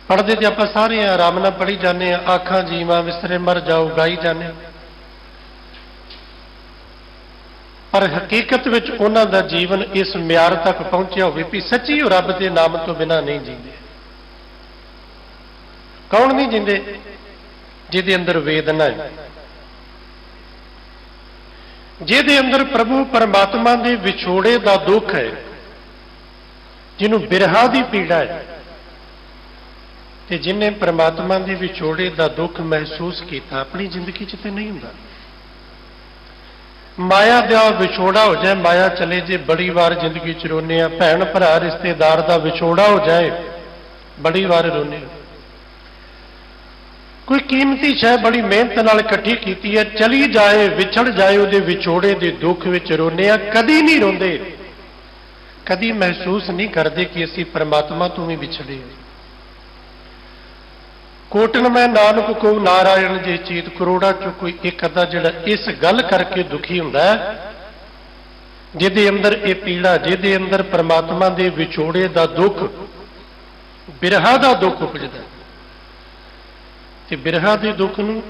ਪੜ੍ਹਦੇ ਤੇ ਆਪਾਂ ਸਾਰੇ ਆਰਾਮ ਨਾਲ ਪੜ੍ਹੀ ਜਾਂਦੇ ਹਾਂ, ਆਖਾਂ ਜੀਵਾਂ ਵਿਸਰੇ ਮਰ ਜਾਓ ਗਾਈ ਜਾਂਦੇ ਹਾਂ, ਪਰ ਹਕੀਕਤ ਵਿੱਚ ਉਹਨਾਂ ਦਾ ਜੀਵਨ ਇਸ ਮਿਆਰ ਤੱਕ ਪਹੁੰਚਿਆ ਹੋਵੇ ਵੀ ਸੱਚੀ ਉਹ ਰੱਬ ਦੇ ਨਾਮ ਤੋਂ ਬਿਨਾਂ ਨਹੀਂ ਜੀਂਦੇ। ਕੌਣ ਨਹੀਂ ਜੀਂਦੇ? ਜਿਹਦੇ ਅੰਦਰ ਵੇਦਨਾ ਹੈ, ਜਿਹਦੇ ਅੰਦਰ ਪ੍ਰਭੂ ਪਰਮਾਤਮਾ ਦੇ ਵਿਛੋੜੇ ਦਾ ਦੁੱਖ ਹੈ, ਜਿਹਨੂੰ ਬਿਰਹਾ ਦੀ ਪੀੜਾ ਹੈ। ਤੇ ਜਿਹਨੇ ਪਰਮਾਤਮਾ ਦੇ ਵਿਛੋੜੇ ਦਾ ਦੁੱਖ ਮਹਿਸੂਸ ਕੀਤਾ, ਆਪਣੀ ਜ਼ਿੰਦਗੀ 'ਚ ਤੇ ਨਹੀਂ ਹੁੰਦਾ। ਮਾਇਆ ਦਾ ਵਿਛੋੜਾ ਹੋ ਜਾਏ, ਮਾਇਆ ਚਲੇ ਜੇ, ਬੜੀ ਵਾਰ ਜ਼ਿੰਦਗੀ 'ਚ ਰੋਨੇ ਆ। ਭੈਣ ਭਰਾ ਰਿਸ਼ਤੇਦਾਰ ਦਾ ਵਿਛੋੜਾ ਹੋ ਜਾਏ, ਬੜੀ ਵਾਰ ਰੋਨੇ ਆ। ਕੋਈ ਕੀਮਤੀ ਸ਼ੈ ਬੜੀ ਮਿਹਨਤ ਨਾਲ ਇਕੱਠੀ ਕੀਤੀ ਹੈ, ਚਲੀ ਜਾਏ, ਵਿਛੜ ਜਾਏ, ਉਹਦੇ ਵਿਛੋੜੇ ਦੇ ਦੁੱਖ ਵਿੱਚ ਰੋਨੇ ਆ। ਕਦੀ ਨਹੀਂ ਰੋਂਦੇ, ਕਦੀ ਮਹਿਸੂਸ ਨਹੀਂ ਕਰਦੇ ਕਿ ਅਸੀਂ ਪਰਮਾਤਮਾ ਤੋਂ ਵੀ ਵਿਛੜੇ। ਕੋਟਨ ਮੈਂ ਨਾਨਕ ਕੋ ਨਾਰਾਇਣ ਜੇ ਚੀਤ, ਕਰੋੜਾ ਚੋਂ ਕੋਈ ਇੱਕ ਅੱਧਾ ਜਿਹੜਾ ਇਸ ਗੱਲ ਕਰਕੇ ਦੁਖੀ ਹੁੰਦਾ ਹੈ, ਜਿਹਦੇ ਅੰਦਰ ਇਹ ਪੀੜਾ, ਜਿਹਦੇ ਅੰਦਰ ਪਰਮਾਤਮਾ ਦੇ ਵਿਛੋੜੇ ਦਾ ਦੁੱਖ, ਬਿਰਹਾ ਦਾ ਦੁੱਖ ਉਪਜਦਾ। ਤੇ ਬਿਰਹਾ ਦੇ ਦੁੱਖ ਨੂੰ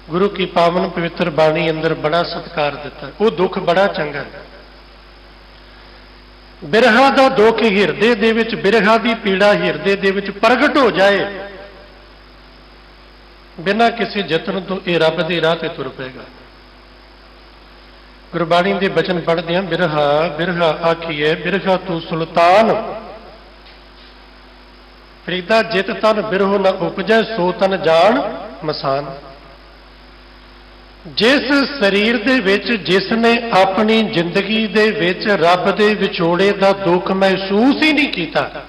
ਗੁਰੂ ਕੀ ਪਾਵਨ ਪਵਿੱਤਰ ਬਾਣੀ ਅੰਦਰ ਬੜਾ ਸਤਿਕਾਰ ਦਿੱਤਾ। ਉਹ ਦੁੱਖ ਬੜਾ ਚੰਗਾ ਹੈ। ਬਿਰਹਾ ਦਾ ਦੁੱਖ ਹਿਰਦੇ ਦੇ ਵਿੱਚ, ਬਿਰਹਾ ਦੀ ਪੀੜਾ ਹਿਰਦੇ ਦੇ ਵਿੱਚ ਪ੍ਰਗਟ ਹੋ ਜਾਏ, ਬਿਨਾਂ ਕਿਸੇ ਯਤਨ ਤੋਂ ਇਹ ਰੱਬ ਦੇ ਰਾਹ ਤੇ ਤੁਰ ਪਏਗਾ। ਗੁਰਬਾਣੀ ਦੇ ਬਚਨ ਪੜ੍ਹਦੇ ਹਾਂ, ਬਿਰਹਾ ਬਿਰਹਾ ਆਖੀਏ ਬਿਰਹਾ ਤੂੰ ਸੁਲਤਾਨ, ਫਰੀਦਾ ਜਿਤ ਤਨ ਬਿਰਹੋ ਨ ਉਪਜੈ, ਸੋ ਤਨ ਜਾਣ ਮਸਾਨ। ਜਿਸ ਸਰੀਰ ਦੇ ਵਿੱਚ, ਜਿਸ ਨੇ ਆਪਣੀ ਜ਼ਿੰਦਗੀ ਦੇ ਵਿੱਚ ਰੱਬ ਦੇ ਵਿਛੋੜੇ ਦਾ ਦੁੱਖ ਮਹਿਸੂਸ ਹੀ ਨਹੀਂ ਕੀਤਾ,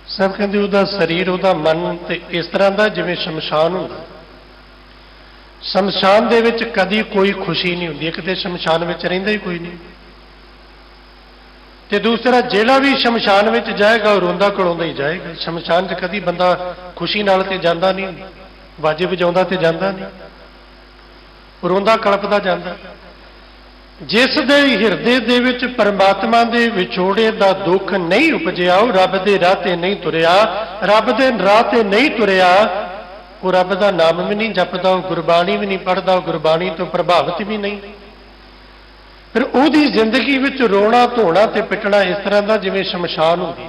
ਸਭ ਕਹਿੰਦੇ ਉਹਦਾ ਸਰੀਰ, ਉਹਦਾ ਮਨ ਤੇ ਇਸ ਤਰ੍ਹਾਂ ਦਾ ਜਿਵੇਂ ਸ਼ਮਸ਼ਾਨ ਹੁੰਦਾ। ਸ਼ਮਸ਼ਾਨ ਦੇ ਵਿੱਚ ਕਦੀ ਕੋਈ ਖੁਸ਼ੀ ਨਹੀਂ ਹੁੰਦੀ। ਇੱਕ ਤੇ ਸ਼ਮਸ਼ਾਨ ਵਿੱਚ ਰਹਿੰਦਾ ਹੀ ਕੋਈ ਨਹੀਂ, ਤੇ ਦੂਸਰਾ ਜਿਹੜਾ ਵੀ ਸ਼ਮਸ਼ਾਨ ਵਿੱਚ ਜਾਏਗਾ ਉਹ ਰੋਂਦਾ ਕੜਾਉਂਦਾ ਹੀ ਜਾਏਗਾ। ਸ਼ਮਸ਼ਾਨ 'ਚ ਕਦੀ ਬੰਦਾ ਖੁਸ਼ੀ ਨਾਲ ਤੇ ਜਾਂਦਾ ਨਹੀਂ, ਬਾਜੇ ਵਜਾਉਂਦਾ ਤੇ ਜਾਂਦਾ ਨਹੀਂ, ਰੋਂਦਾ ਕਲਪਦਾ ਜਾਂਦਾ। ਜਿਸ ਦੇ ਹਿਰਦੇ ਦੇ ਵਿੱਚ ਪਰਮਾਤਮਾ ਦੇ ਵਿਛੋੜੇ ਦਾ ਦੁੱਖ ਨਹੀਂ ਉਪਜਿਆ, ਉਹ ਰੱਬ ਦੇ ਰਾਹ ਤੇ ਨਹੀਂ ਤੁਰਿਆ। ਰੱਬ ਦੇ ਰਾਹ ਤੇ ਨਹੀਂ ਤੁਰਿਆ, ਉਹ ਰੱਬ ਦਾ ਨਾਮ ਵੀ ਨਹੀਂ ਜਪਦਾ, ਉਹ ਗੁਰਬਾਣੀ ਵੀ ਨਹੀਂ ਪੜ੍ਹਦਾ, ਉਹ ਗੁਰਬਾਣੀ ਤੋਂ ਪ੍ਰਭਾਵਿਤ ਵੀ ਨਹੀਂ। ਫਿਰ ਉਹਦੀ ਜ਼ਿੰਦਗੀ ਵਿੱਚ ਰੋਣਾ ਧੋਣਾ ਤੇ ਪਿੱਟਣਾ ਇਸ ਤਰ੍ਹਾਂ ਦਾ ਜਿਵੇਂ ਸ਼ਮਸ਼ਾਨ ਹੁੰਦੀ।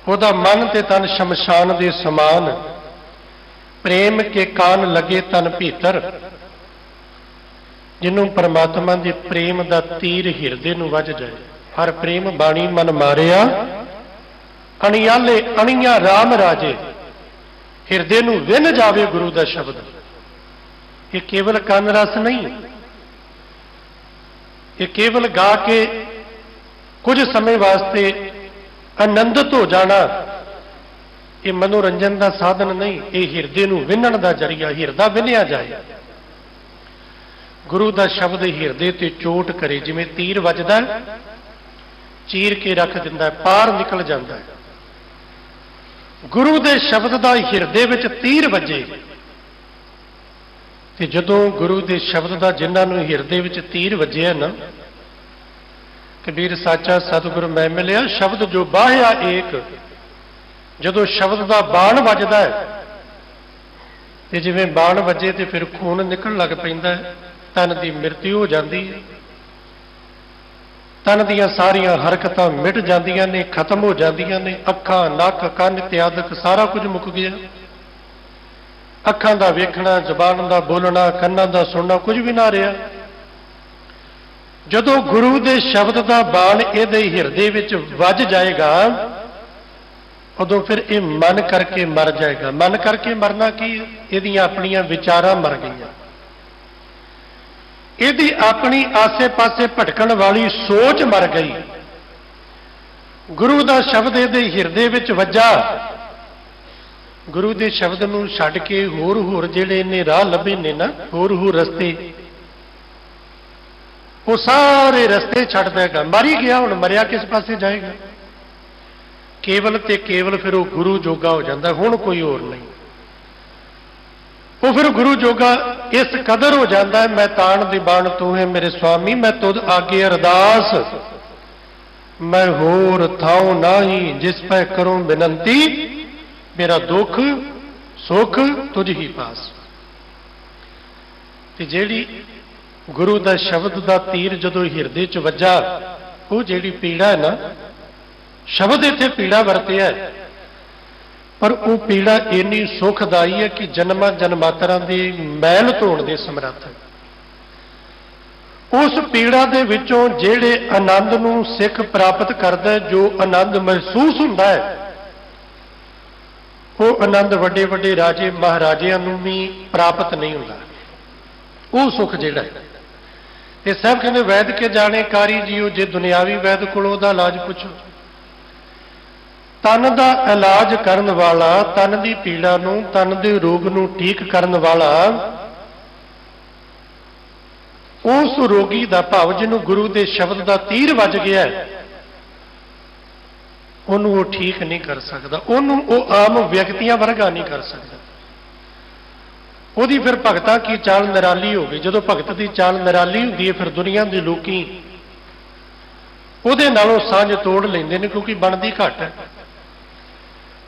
ਉਹਦਾ ਮਨ ਤੇ ਤਨ ਸ਼ਮਸ਼ਾਨ ਦੇ ਸਮਾਨ। ਪ੍ਰੇਮ ਕੇ ਕਾਨ ਲੱਗੇ ਤਨ ਭੀਤਰ, ਜਿਹਨੂੰ ਪਰਮਾਤਮਾ ਦੇ ਪ੍ਰੇਮ ਦਾ ਤੀਰ ਹਿਰਦੇ ਨੂੰ ਵੱਜ ਜਾਏ। ਹਰ ਪ੍ਰੇਮ ਬਾਣੀ ਮਨ ਮਾਰਿਆ, ਅਣਿਆਲੇ ਅਣੀਆਂ ਰਾਮ ਰਾਜੇ, ਹਿਰਦੇ ਨੂੰ ਵਿੰਨ ਜਾਵੇ ਗੁਰੂ ਦਾ ਸ਼ਬਦ। ਇਹ ਕੇਵਲ ਕੰਨ ਰਸ ਨਹੀਂ, ਇਹ ਕੇਵਲ ਗਾ ਕੇ ਕੁਝ ਸਮੇਂ ਵਾਸਤੇ ਆਨੰਦਿਤ ਹੋ ਜਾਣਾ, ਇਹ ਮਨੋਰੰਜਨ ਦਾ ਸਾਧਨ ਨਹੀਂ। ਇਹ ਹਿਰਦੇ ਨੂੰ ਵਿੰਨਣ ਦਾ ਜ਼ਰੀਆ, ਹਿਰਦਾ ਵਿੰਨਿਆ ਜਾਏ। ਗੁਰੂ ਦਾ ਸ਼ਬਦ ਹਿਰਦੇ ਤੇ ਚੋਟ ਕਰੇ, ਜਿਵੇਂ ਤੀਰ ਵੱਜਦਾ, ਚੀਰ ਕੇ ਰੱਖ ਦਿੰਦਾ, ਪਾਰ ਨਿਕਲ ਜਾਂਦਾ। ਗੁਰੂ ਦੇ ਸ਼ਬਦ ਦਾ ਹਿਰਦੇ ਵਿੱਚ ਤੀਰ ਵੱਜੇ, ਤੇ ਜਦੋਂ ਗੁਰੂ ਦੇ ਸ਼ਬਦ ਦਾ ਜਿਨ੍ਹਾਂ ਨੂੰ ਹਿਰਦੇ ਵਿੱਚ ਤੀਰ ਵੱਜਿਆ ਨਾ, ਕਬੀਰ ਸਾਚਾ ਸਤਿਗੁਰ ਮੈਂ ਮਿਲਿਆ ਸ਼ਬਦ ਜੋ ਬਾਹਿਆ ਏਕ, ਜਦੋਂ ਸ਼ਬਦ ਦਾ ਬਾਣ ਵੱਜਦਾ ਹੈ ਤੇ ਜਿਵੇਂ ਬਾਣ ਵੱਜੇ ਤੇ ਫਿਰ ਖੂਨ ਨਿਕਲਣ ਲੱਗ ਪੈਂਦਾ ਹੈ, ਤਨ ਦੀ ਮ੍ਰਿਤੂ ਹੋ ਜਾਂਦੀ ਹੈ, ਤਨ ਦੀਆਂ ਸਾਰੀਆਂ ਹਰਕਤਾਂ ਮਿਟ ਜਾਂਦੀਆਂ ਨੇ, ਖਤਮ ਹੋ ਜਾਂਦੀਆਂ ਨੇ। ਅੱਖਾਂ, ਨੱਕ, ਕੰਨ ਇਤਿਆਦਿਕ ਸਾਰਾ ਕੁਝ ਮੁੱਕ ਗਿਆ। ਅੱਖਾਂ ਦਾ ਵੇਖਣਾ, ਜ਼ੁਬਾਨ ਦਾ ਬੋਲਣਾ, ਕੰਨਾਂ ਦਾ ਸੁਣਨਾ ਕੁਝ ਵੀ ਨਾ ਰਿਹਾ। ਜਦੋਂ ਗੁਰੂ ਦੇ ਸ਼ਬਦ ਦਾ ਬਾਣ ਇਹਦੇ ਹਿਰਦੇ ਵਿੱਚ ਵੱਜ ਜਾਏਗਾ, ਉਦੋਂ ਫਿਰ ਇਹ ਮਨ ਕਰਕੇ ਮਰ ਜਾਏਗਾ। ਮਨ ਕਰਕੇ ਮਰਨਾ ਕੀ? ਇਹਦੀਆਂ ਆਪਣੀਆਂ ਵਿਚਾਰਾਂ ਮਰ ਗਈਆਂ, ਇਹਦੀ ਆਪਣੀ ਆਸੇ-ਪਾਸੇ ਭਟਕਣ ਵਾਲੀ ਸੋਚ ਮਰ ਗਈ। ਗੁਰੂ ਦਾ ਸ਼ਬਦ ਇਹਦੇ ਹਿਰਦੇ ਵਿੱਚ ਵੱਜਾ, ਗੁਰੂ ਦੇ ਸ਼ਬਦ ਨੂੰ ਛੱਡ ਕੇ ਹੋਰ ਜਿਹੜੇ ਇਹਨੇ ਰਾਹ ਲੱਭੇ ਨੇ ਨਾ, ਹੋਰ ਰਸਤੇ, ਉਹ ਸਾਰੇ ਰਸਤੇ ਛੱਡ ਦੇਗਾ। ਮਰ ਹੀ ਗਿਆ, ਹੁਣ ਮਰਿਆ ਕਿਸ ਪਾਸੇ ਜਾਏਗਾ? ਕੇਵਲ ਤੇ ਕੇਵਲ ਫਿਰ ਉਹ ਗੁਰੂ ਜੋਗਾ ਹੋ ਜਾਂਦਾ, ਹੁਣ ਕੋਈ ਹੋਰ ਨਹੀਂ। ਉਹ ਫਿਰ ਗੁਰੂ ਜੋਗਾ ਇਸ ਕਦਰ ਹੋ ਜਾਂਦਾ ਹੈ, ਮੈਂ ਤਾਣ ਦੀ ਬਾਣ ਤੂੰ ਹੈ ਮੇਰੇ ਸੁਆਮੀ, ਮੈਂ ਤੁਧ ਆਗੇ ਅਰਦਾਸ, ਮੈਂ ਹੋਰ ਥਾਉ ਨਾਹੀ ਜਿਸ ਪੈ ਕਰੂੰ ਬੇਨੰਤੀ, ਮੇਰਾ ਦੁੱਖ ਸੁੱਖ ਤੁਝ ਹੀ ਪਾਸ। ਤੇ ਜਿਹੜੀ ਗੁਰੂ ਦਾ ਸ਼ਬਦ ਦਾ ਤੀਰ ਜਦੋਂ ਹਿਰਦੇ 'ਚ ਵੱਜਾ, ਉਹ ਜਿਹੜੀ ਪੀੜਾ ਹੈ ਨਾ, ਸ਼ਬਦ ਇੱਥੇ ਪੀੜਾ ਵਰਤਿਆ, ਪਰ ਉਹ ਪੀੜਾ ਇੰਨੀ ਸੁਖਦਾਈ ਹੈ ਕਿ ਜਨਮਾਂ ਜਨਮਾਤਰਾਂ ਦੀ ਮੈਲ ਧੋਣ ਦੇ ਸਮਰੱਥ ਹੈ। ਉਸ ਪੀੜਾ ਦੇ ਵਿੱਚੋਂ ਜਿਹੜੇ ਆਨੰਦ ਨੂੰ ਸਿੱਖ ਪ੍ਰਾਪਤ ਕਰਦਾ, ਜੋ ਆਨੰਦ ਮਹਿਸੂਸ ਹੁੰਦਾ ਹੈ, ਉਹ ਆਨੰਦ ਵੱਡੇ ਵੱਡੇ ਰਾਜੇ ਮਹਾਰਾਜਿਆਂ ਨੂੰ ਵੀ ਪ੍ਰਾਪਤ ਨਹੀਂ ਹੁੰਦਾ। ਉਹ ਸੁੱਖ ਜਿਹੜਾ ਹੈ, ਇਹ ਸਭ ਕਹਿੰਦੇ ਵੈਦ ਕੇ ਜਾਣੇ ਕਾਰੀ ਜੀਓ, ਜੇ ਦੁਨਿਆਵੀ ਵੈਦ ਕੋਲੋਂ ਉਹਦਾ ਇਲਾਜ ਪੁੱਛੋ। ਤਨ ਦਾ ਇਲਾਜ ਕਰਨ ਵਾਲਾ, ਤਨ ਦੀ ਪੀੜਾ ਨੂੰ, ਤਨ ਦੇ ਰੋਗ ਨੂੰ ਠੀਕ ਕਰਨ ਵਾਲਾ, ਉਸ ਰੋਗੀ ਦਾ ਭਾਵ ਜਿਹਨੂੰ ਗੁਰੂ ਦੇ ਸ਼ਬਦ ਦਾ ਤੀਰ ਵੱਜ ਗਿਆ, ਉਹਨੂੰ ਉਹ ਠੀਕ ਨਹੀਂ ਕਰ ਸਕਦਾ, ਉਹਨੂੰ ਉਹ ਆਮ ਵਿਅਕਤੀਆਂ ਵਰਗਾ ਨਹੀਂ ਕਰ ਸਕਦਾ। ਉਹਦੀ ਫਿਰ ਭਗਤਾਂ ਕੀ ਚਾਲ ਨਿਰਾਲੀ ਹੋ ਗਈ। ਜਦੋਂ ਭਗਤ ਦੀ ਚਾਲ ਨਿਰਾਲੀ ਹੁੰਦੀ ਹੈ, ਫਿਰ ਦੁਨੀਆ ਦੇ ਲੋਕੀ ਉਹਦੇ ਨਾਲੋਂ ਸਾਂਝ ਤੋੜ ਲੈਂਦੇ ਨੇ, ਕਿਉਂਕਿ ਬਣਦੀ ਘੱਟ ਹੈ।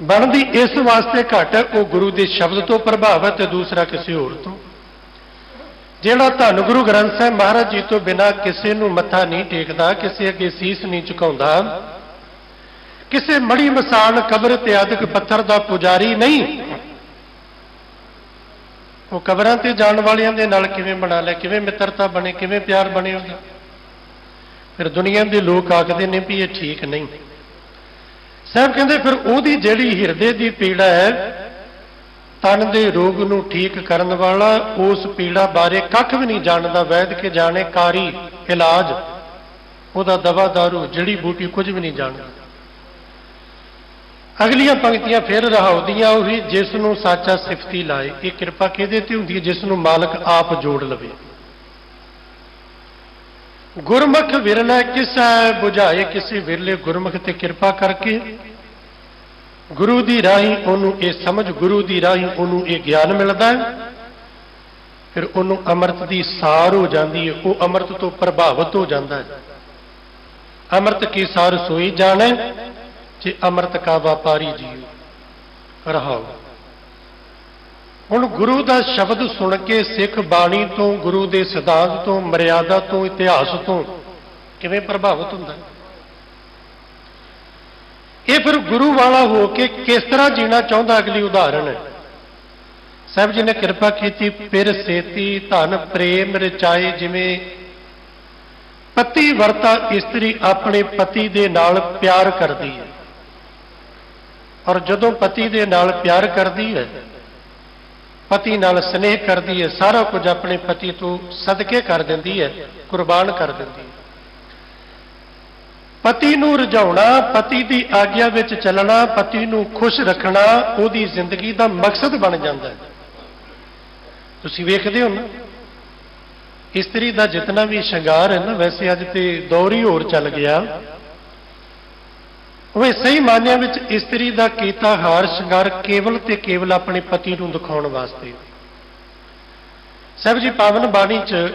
ਬਣਦੀ ਇਸ ਵਾਸਤੇ ਘੱਟ ਹੈ, ਉਹ ਗੁਰੂ ਦੇ ਸ਼ਬਦ ਤੋਂ ਪ੍ਰਭਾਵਿਤ ਹੈ, ਦੂਸਰਾ ਕਿਸੇ ਹੋਰ ਤੋਂ। ਜਿਹੜਾ ਧੰਨ ਗੁਰੂ ਗ੍ਰੰਥ ਸਾਹਿਬ ਮਹਾਰਾਜ ਜੀ ਤੋਂ ਬਿਨਾਂ ਕਿਸੇ ਨੂੰ ਮੱਥਾ ਨਹੀਂ ਟੇਕਦਾ, ਕਿਸੇ ਅੱਗੇ ਸੀਸ ਨਹੀਂ ਝੁਕਾਉਂਦਾ, ਕਿਸੇ ਮੜੀ ਮਸਾਨ ਕਬਰ ਤੇ ਆਦਿਕ ਪੱਥਰ ਦਾ ਪੁਜਾਰੀ ਨਹੀਂ, ਉਹ ਕਬਰਾਂ ਤੇ ਜਾਣ ਵਾਲਿਆਂ ਦੇ ਨਾਲ ਕਿਵੇਂ ਬਣਾ ਲਿਆ, ਕਿਵੇਂ ਮਿੱਤਰਤਾ ਬਣੇ, ਕਿਵੇਂ ਪਿਆਰ ਬਣੇ ਉਹਦਾ। ਫਿਰ ਦੁਨੀਆ ਦੇ ਲੋਕ ਆਖਦੇ ਨੇ ਵੀ ਇਹ ਠੀਕ ਨਹੀਂ। ਸਾਹਿਬ ਕਹਿੰਦੇ ਫਿਰ ਉਹਦੀ ਜਿਹੜੀ ਹਿਰਦੇ ਦੀ ਪੀੜਾ ਹੈ, ਤਨ ਦੇ ਰੋਗ ਨੂੰ ਠੀਕ ਕਰਨ ਵਾਲਾ, ਉਸ ਪੀੜਾ ਬਾਰੇ ਕੱਖ ਵੀ ਨਹੀਂ ਜਾਣਦਾ। ਵੈਦ ਕੇ ਜਾਣੇ ਕਾਰੀ, ਇਲਾਜ ਉਹਦਾ ਦਵਾ ਦਾਰੂ ਜੜੀ ਬੂਟੀ ਕੁਝ ਵੀ ਨਹੀਂ ਜਾਣਦਾ। ਅਗਲੀਆਂ ਪੰਕਤੀਆਂ ਫਿਰ ਰਹਾਉਦੀਆਂ ਉਹੀ, ਜਿਸ ਨੂੰ ਸਾਚਾ ਸਿਫਤੀ ਲਾਏ। ਇਹ ਕਿਰਪਾ ਕਿਹਦੇ ਤੇ ਹੁੰਦੀ ਹੈ? ਜਿਸ ਨੂੰ ਮਾਲਕ ਆਪ ਜੋੜ ਲਵੇ। ਗੁਰਮੁਖ ਵਿਰਲਾ ਕਿਸੈ ਬੁਝਾਏ, ਕਿਸੇ ਵਿਰਲੇ ਗੁਰਮੁਖ ਤੇ ਕਿਰਪਾ ਕਰਕੇ ਗੁਰੂ ਦੀ ਰਾਹੀਂ ਉਹਨੂੰ ਇਹ ਸਮਝ, ਗੁਰੂ ਦੀ ਰਾਹੀਂ ਉਹਨੂੰ ਇਹ ਗਿਆਨ ਮਿਲਦਾ ਹੈ, ਫਿਰ ਉਹਨੂੰ ਅੰਮ੍ਰਿਤ ਦੀ ਸਾਰ ਹੋ ਜਾਂਦੀ ਹੈ, ਉਹ ਅੰਮ੍ਰਿਤ ਤੋਂ ਪ੍ਰਭਾਵਿਤ ਹੋ ਜਾਂਦਾ ਹੈ। ਅੰਮ੍ਰਿਤ ਕੀ ਸਾਰ ਸੋਈ ਜਾਣੇ, ਜੇ ਅੰਮ੍ਰਿਤ ਕਾ ਵਪਾਰੀ ਜੀਓ ਰਹਾਓ। ਹੁਣ ਗੁਰੂ ਦਾ ਸ਼ਬਦ ਸੁਣ ਕੇ ਸਿੱਖ ਬਾਣੀ ਤੋਂ, ਗੁਰੂ ਦੇ ਸਿਧਾਂਤ ਤੋਂ, ਮਰਿਆਦਾ ਤੋਂ, ਇਤਿਹਾਸ ਤੋਂ ਕਿਵੇਂ ਪ੍ਰਭਾਵਿਤ ਹੁੰਦਾ? ਇਹ ਫਿਰ ਗੁਰੂ ਵਾਲਾ ਹੋ ਕੇ ਕਿਸ ਤਰ੍ਹਾਂ ਜੀਣਾ ਚਾਹੁੰਦਾ, ਅਗਲੀ ਉਦਾਹਰਣ ਹੈ। ਸਾਹਿਬ ਜੀ ਨੇ ਕਿਰਪਾ ਕੀਤੀ, ਪਿਰ ਸੇਤੀ ਧਨ ਪ੍ਰੇਮ ਰਚਾਏ, ਜਿਵੇਂ ਪਤੀ ਵਰਤਾ ਇਸਤਰੀ ਆਪਣੇ ਪਤੀ ਦੇ ਨਾਲ ਪਿਆਰ ਕਰਦੀ ਹੈ, ਔਰ ਜਦੋਂ ਪਤੀ ਦੇ ਨਾਲ ਪਿਆਰ ਕਰਦੀ ਹੈ, ਪਤੀ ਨਾਲ ਸਨੇਹ ਕਰਦੀ ਹੈ, ਸਾਰਾ ਕੁਝ ਆਪਣੇ ਪਤੀ ਤੋਂ ਸਦਕੇ ਕਰ ਦਿੰਦੀ ਹੈ, ਕੁਰਬਾਨ ਕਰ ਦਿੰਦੀ ਹੈ। ਪਤੀ ਨੂੰ ਰਝਾਉਣਾ, ਪਤੀ ਦੀ ਆਗਿਆ ਵਿੱਚ ਚੱਲਣਾ, ਪਤੀ ਨੂੰ ਖੁਸ਼ ਰੱਖਣਾ ਉਹਦੀ ਜ਼ਿੰਦਗੀ ਦਾ ਮਕਸਦ ਬਣ ਜਾਂਦਾ ਹੈ। ਤੁਸੀਂ ਵੇਖਦੇ ਹੋ ਨਾ, ਇਸਤਰੀ ਦਾ ਜਿਤਨਾ ਵੀ ਸ਼ਿੰਗਾਰ ਹੈ ਨਾ, ਵੈਸੇ ਅੱਜ ਤੇ ਦੌਰ ਹੀ ਹੋਰ ਚੱਲ ਗਿਆ, ਉਹ ਸਹੀ ਮਾਨਿਆਂ ਵਿੱਚ ਇਸਤਰੀ ਦਾ ਕੀਤਾ ਹਾਰ ਸ਼ਿੰਗਾਰ ਕੇਵਲ ਤੇ ਕੇਵਲ ਆਪਣੇ ਪਤੀ ਨੂੰ ਦਿਖਾਉਣ ਵਾਸਤੇ। ਸਾਹਿਬ ਜੀ ਪਾਵਨ ਬਾਣੀ 'ਚ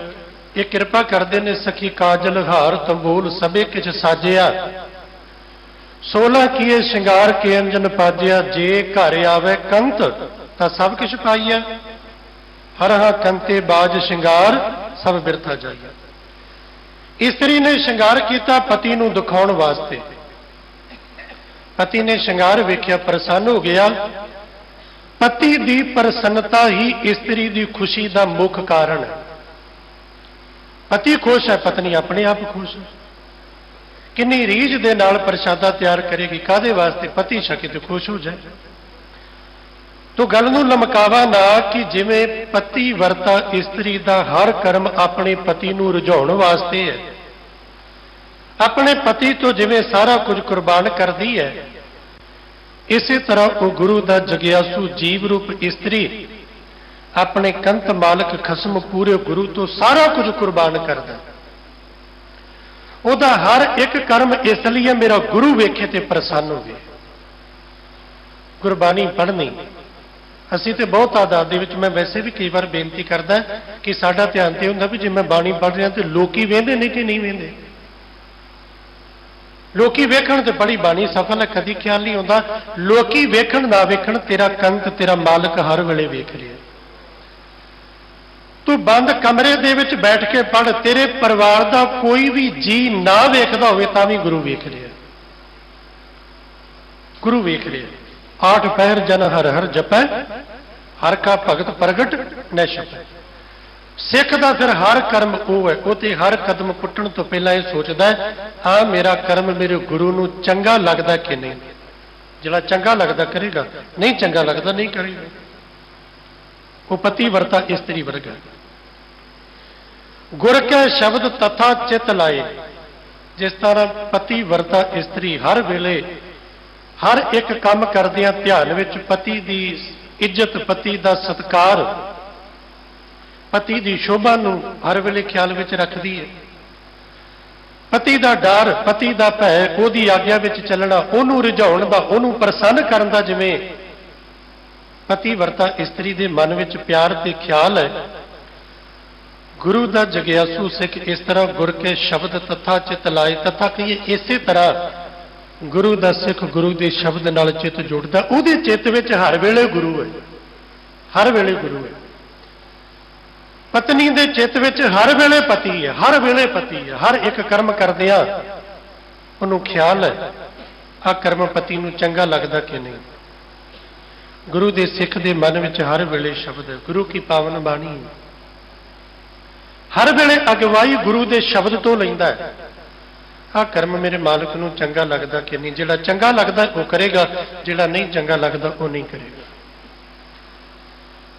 ਇਹ ਕਿਰਪਾ ਕਰਦੇ ਨੇ, ਸਖੀ ਕਾਜਲ ਹਾਰ ਤੰਬੂਲ ਸਭੇ ਕਿਛ ਸਾਜਿਆ, 16 ਕੀਏ ਸ਼ਿੰਗਾਰ ਕੇ ਅੰਜਨ ਪਾਜਿਆ, ਜੇ ਘਰ ਆਵੇ ਕੰਤ ਤਾਂ ਸਭ ਕਿਛ ਪਾਈਆ, ਹਰਹਾ ਕੰਤੇ ਬਾਜ ਸ਼ਿੰਗਾਰ ਸਭ ਬਿਰਥਾ ਜਾਈਆ। ਇਸਤਰੀ ਨੇ ਸ਼ਿੰਗਾਰ ਕੀਤਾ ਪਤੀ ਨੂੰ ਦਿਖਾਉਣ ਵਾਸਤੇ। ਪਤੀ ਨੇ ਸ਼ਿੰਗਾਰ ਵੇਖਿਆ, ਪ੍ਰਸੰਨ ਹੋ ਗਿਆ। ਪਤੀ ਦੀ ਪ੍ਰਸੰਨਤਾ ਹੀ ਇਸਤਰੀ ਦੀ ਖੁਸ਼ੀ ਦਾ ਮੁੱਖ ਕਾਰਨ ਹੈ। ਪਤੀ ਖੁਸ਼ ਹੈ, ਪਤਨੀ ਆਪਣੇ ਆਪ ਖੁਸ਼ ਹੈ। ਕਿੰਨੀ ਰੀਝ ਦੇ ਨਾਲ ਪ੍ਰਸ਼ਾਦਾ ਤਿਆਰ ਕਰੇਗੀ, ਕਾਹਦੇ ਵਾਸਤੇ? ਪਤੀ ਛਕੇ ਤੇ ਖੁਸ਼ ਹੋ ਜਾਏ। ਤੋ ਗੱਲ ਨੂੰ ਲਮਕਾਵਾ ਨਾ ਕਿ ਜਿਵੇਂ ਪਤੀ ਵਰਤਾ ਇਸਤਰੀ ਦਾ ਹਰ ਕਰਮ ਆਪਣੇ ਪਤੀ ਨੂੰ ਰਿਝਾਉਣ ਵਾਸਤੇ ਹੈ, ਆਪਣੇ ਪਤੀ ਤੋਂ ਜਿਵੇਂ ਸਾਰਾ ਕੁਝ ਕੁਰਬਾਨ ਕਰਦੀ ਹੈ, ਇਸੇ ਤਰ੍ਹਾਂ ਉਹ ਗੁਰੂ ਦਾ ਜਗਿਆਸੂ ਜੀਵ ਰੂਪ ਇਸਤਰੀ ਆਪਣੇ ਕੰਤ ਮਾਲਕ ਖਸਮ ਪੂਰੇ ਗੁਰੂ ਤੋਂ ਸਾਰਾ ਕੁਝ ਕੁਰਬਾਨ ਕਰਦਾ। ਉਹਦਾ ਹਰ ਇੱਕ ਕਰਮ ਇਸ ਲਈ ਹੈ ਮੇਰਾ ਗੁਰੂ ਵੇਖੇ ਤੇ ਪ੍ਰਸੰਨ ਹੋਵੇ। ਗੁਰਬਾਣੀ ਪੜ੍ਹਨੀ ਅਸੀਂ ਤੇ ਬਹੁਤ ਤਾਦਾਦ ਦੇ ਵਿੱਚ, ਮੈਂ ਵੈਸੇ ਵੀ ਕਈ ਵਾਰ ਬੇਨਤੀ ਕਰਦਾ ਕਿ ਸਾਡਾ ਧਿਆਨ ਤੇ ਹੁੰਦਾ ਵੀ ਜੇ ਮੈਂ ਬਾਣੀ ਪੜ੍ਹ ਰਿਹਾ ਤੇ ਲੋਕੀ ਵੇਖਦੇ ਨੇ ਕਿ ਨਹੀਂ ਵੇਖਦੇ। ਲੋਕੀ ਵੇਖਣ ਤੇ ਬੜੀ ਬਾਣੀ ਸਫਲ ਹੈ, ਕਦੀ ਖਿਆਲ ਨਹੀਂ ਆਉਂਦਾ ਲੋਕੀ ਵੇਖਣ ਨਾ ਵੇਖਣ, ਤੇਰਾ ਕੰਤ ਤੇਰਾ ਮਾਲਕ ਹਰ ਵੇਲੇ ਵੇਖ ਰਿਹਾ। ਤੂੰ ਬੰਦ ਕਮਰੇ ਦੇ ਵਿੱਚ ਬੈਠ ਕੇ ਪੜ੍ਹ, ਤੇਰੇ ਪਰਿਵਾਰ ਦਾ ਕੋਈ ਵੀ ਜੀ ਨਾ ਵੇਖਦਾ ਹੋਵੇ ਤਾਂ ਵੀ ਗੁਰੂ ਵੇਖ ਰਿਹਾ। ਗੁਰੂ ਵੇਖ ਰਿਹਾ। ਆਠ ਪਹਿਰ ਜਨ ਹਰ ਹਰ ਜਪੈ, ਹਰ ਕਾ ਭਗਤ ਪ੍ਰਗਟ ਨੈ ਛਪੈ। ਸਿੱਖ ਦਾ ਫਿਰ ਹਰ ਕਰਮ ਉਹ ਹੈ, ਉਹ ਤੇ ਹਰ ਕਦਮ ਪੁੱਟਣ ਤੋਂ ਪਹਿਲਾਂ ਇਹ ਸੋਚਦਾ ਹਾਂ ਮੇਰਾ ਕਰਮ ਮੇਰੇ ਗੁਰੂ ਨੂੰ ਚੰਗਾ ਲੱਗਦਾ ਕਿ ਨਹੀਂ। ਜਿਹੜਾ ਚੰਗਾ ਲੱਗਦਾ ਕਰੇਗਾ, ਨਹੀਂ ਚੰਗਾ ਲੱਗਦਾ ਨਹੀਂ ਕਰੇਗਾ। ਉਹ ਪਤੀ ਵਰਤਾ ਇਸਤਰੀ ਵਰਗਾ। ਗੁਰ ਕੈ ਸ਼ਬਦ ਤਥਾ ਚਿਤ ਲਾਏ, ਜਿਸ ਤਰ੍ਹਾਂ ਪਤੀ ਵਰਤਾ ਇਸਤਰੀ ਹਰ ਵੇਲੇ ਹਰ ਇੱਕ ਕੰਮ ਕਰਦਿਆਂ ਧਿਆਨ ਵਿੱਚ ਪਤੀ ਦੀ ਇੱਜ਼ਤ, ਪਤੀ ਦਾ ਸਤਿਕਾਰ, ਪਤੀ ਦੀ ਸ਼ੋਭਾ ਨੂੰ ਹਰ ਵੇਲੇ ਖਿਆਲ ਵਿੱਚ ਰੱਖਦੀ ਹੈ। ਪਤੀ ਦਾ ਡਰ, ਪਤੀ ਦਾ ਭੈ, ਉਹਦੀ ਆਗਿਆ ਵਿੱਚ ਚੱਲਣਾ, ਉਹਨੂੰ ਰਿਝਾਉਣ ਦਾ, ਉਹਨੂੰ ਪ੍ਰਸੰਨ ਕਰਨ ਦਾ ਜਿਵੇਂ ਪਤੀ ਵਰਤਾ ਇਸਤਰੀ ਦੇ ਮਨ ਵਿੱਚ ਪਿਆਰ ਤੇ ਖਿਆਲ ਹੈ, ਗੁਰੂ ਦਾ ਜਗਿਆਸੂ ਸਿੱਖ ਇਸ ਤਰ੍ਹਾਂ ਗੁਰ ਕੇ ਸ਼ਬਦ ਤਥਾ ਚਿਤ ਲਾਏ, ਤਥਾ ਕਹੀਏ ਇਸੇ ਤਰ੍ਹਾਂ ਗੁਰੂ ਦਾ ਸਿੱਖ ਗੁਰੂ ਦੇ ਸ਼ਬਦ ਨਾਲ ਚਿੱਤ ਜੁੜਦਾ। ਉਹਦੇ ਚਿੱਤ ਵਿੱਚ ਹਰ ਵੇਲੇ ਗੁਰੂ ਹੈ, ਹਰ ਵੇਲੇ ਗੁਰੂ ਹੈ। ਪਤਨੀ ਦੇ ਚਿੱਤ ਵਿੱਚ ਹਰ ਵੇਲੇ ਪਤੀ ਹੈ, ਹਰ ਵੇਲੇ ਪਤੀ ਹੈ। ਹਰ ਇੱਕ ਕਰਮ ਕਰਦਿਆਂ ਉਹਨੂੰ ਖਿਆਲ ਹੈ ਆਹ ਕਰਮ ਪਤੀ ਨੂੰ ਚੰਗਾ ਲੱਗਦਾ ਕਿ ਨਹੀਂ। ਗੁਰੂ ਦੇ ਸਿੱਖ ਦੇ ਮਨ ਵਿੱਚ ਹਰ ਵੇਲੇ ਸ਼ਬਦ ਹੈ, ਗੁਰੂ ਕੀ ਪਾਵਨ ਬਾਣੀ ਹੈ। ਹਰ ਵੇਲੇ ਅਗਵਾਈ ਗੁਰੂ ਦੇ ਸ਼ਬਦ ਤੋਂ ਲੈਂਦਾ ਹੈ। ਆਹ ਕਰਮ ਮੇਰੇ ਮਾਲਕ ਨੂੰ ਚੰਗਾ ਲੱਗਦਾ ਕਿ ਨਹੀਂ। ਜਿਹੜਾ ਚੰਗਾ ਲੱਗਦਾ ਉਹ ਕਰੇਗਾ, ਜਿਹੜਾ ਨਹੀਂ ਚੰਗਾ ਲੱਗਦਾ ਉਹ ਨਹੀਂ ਕਰੇਗਾ।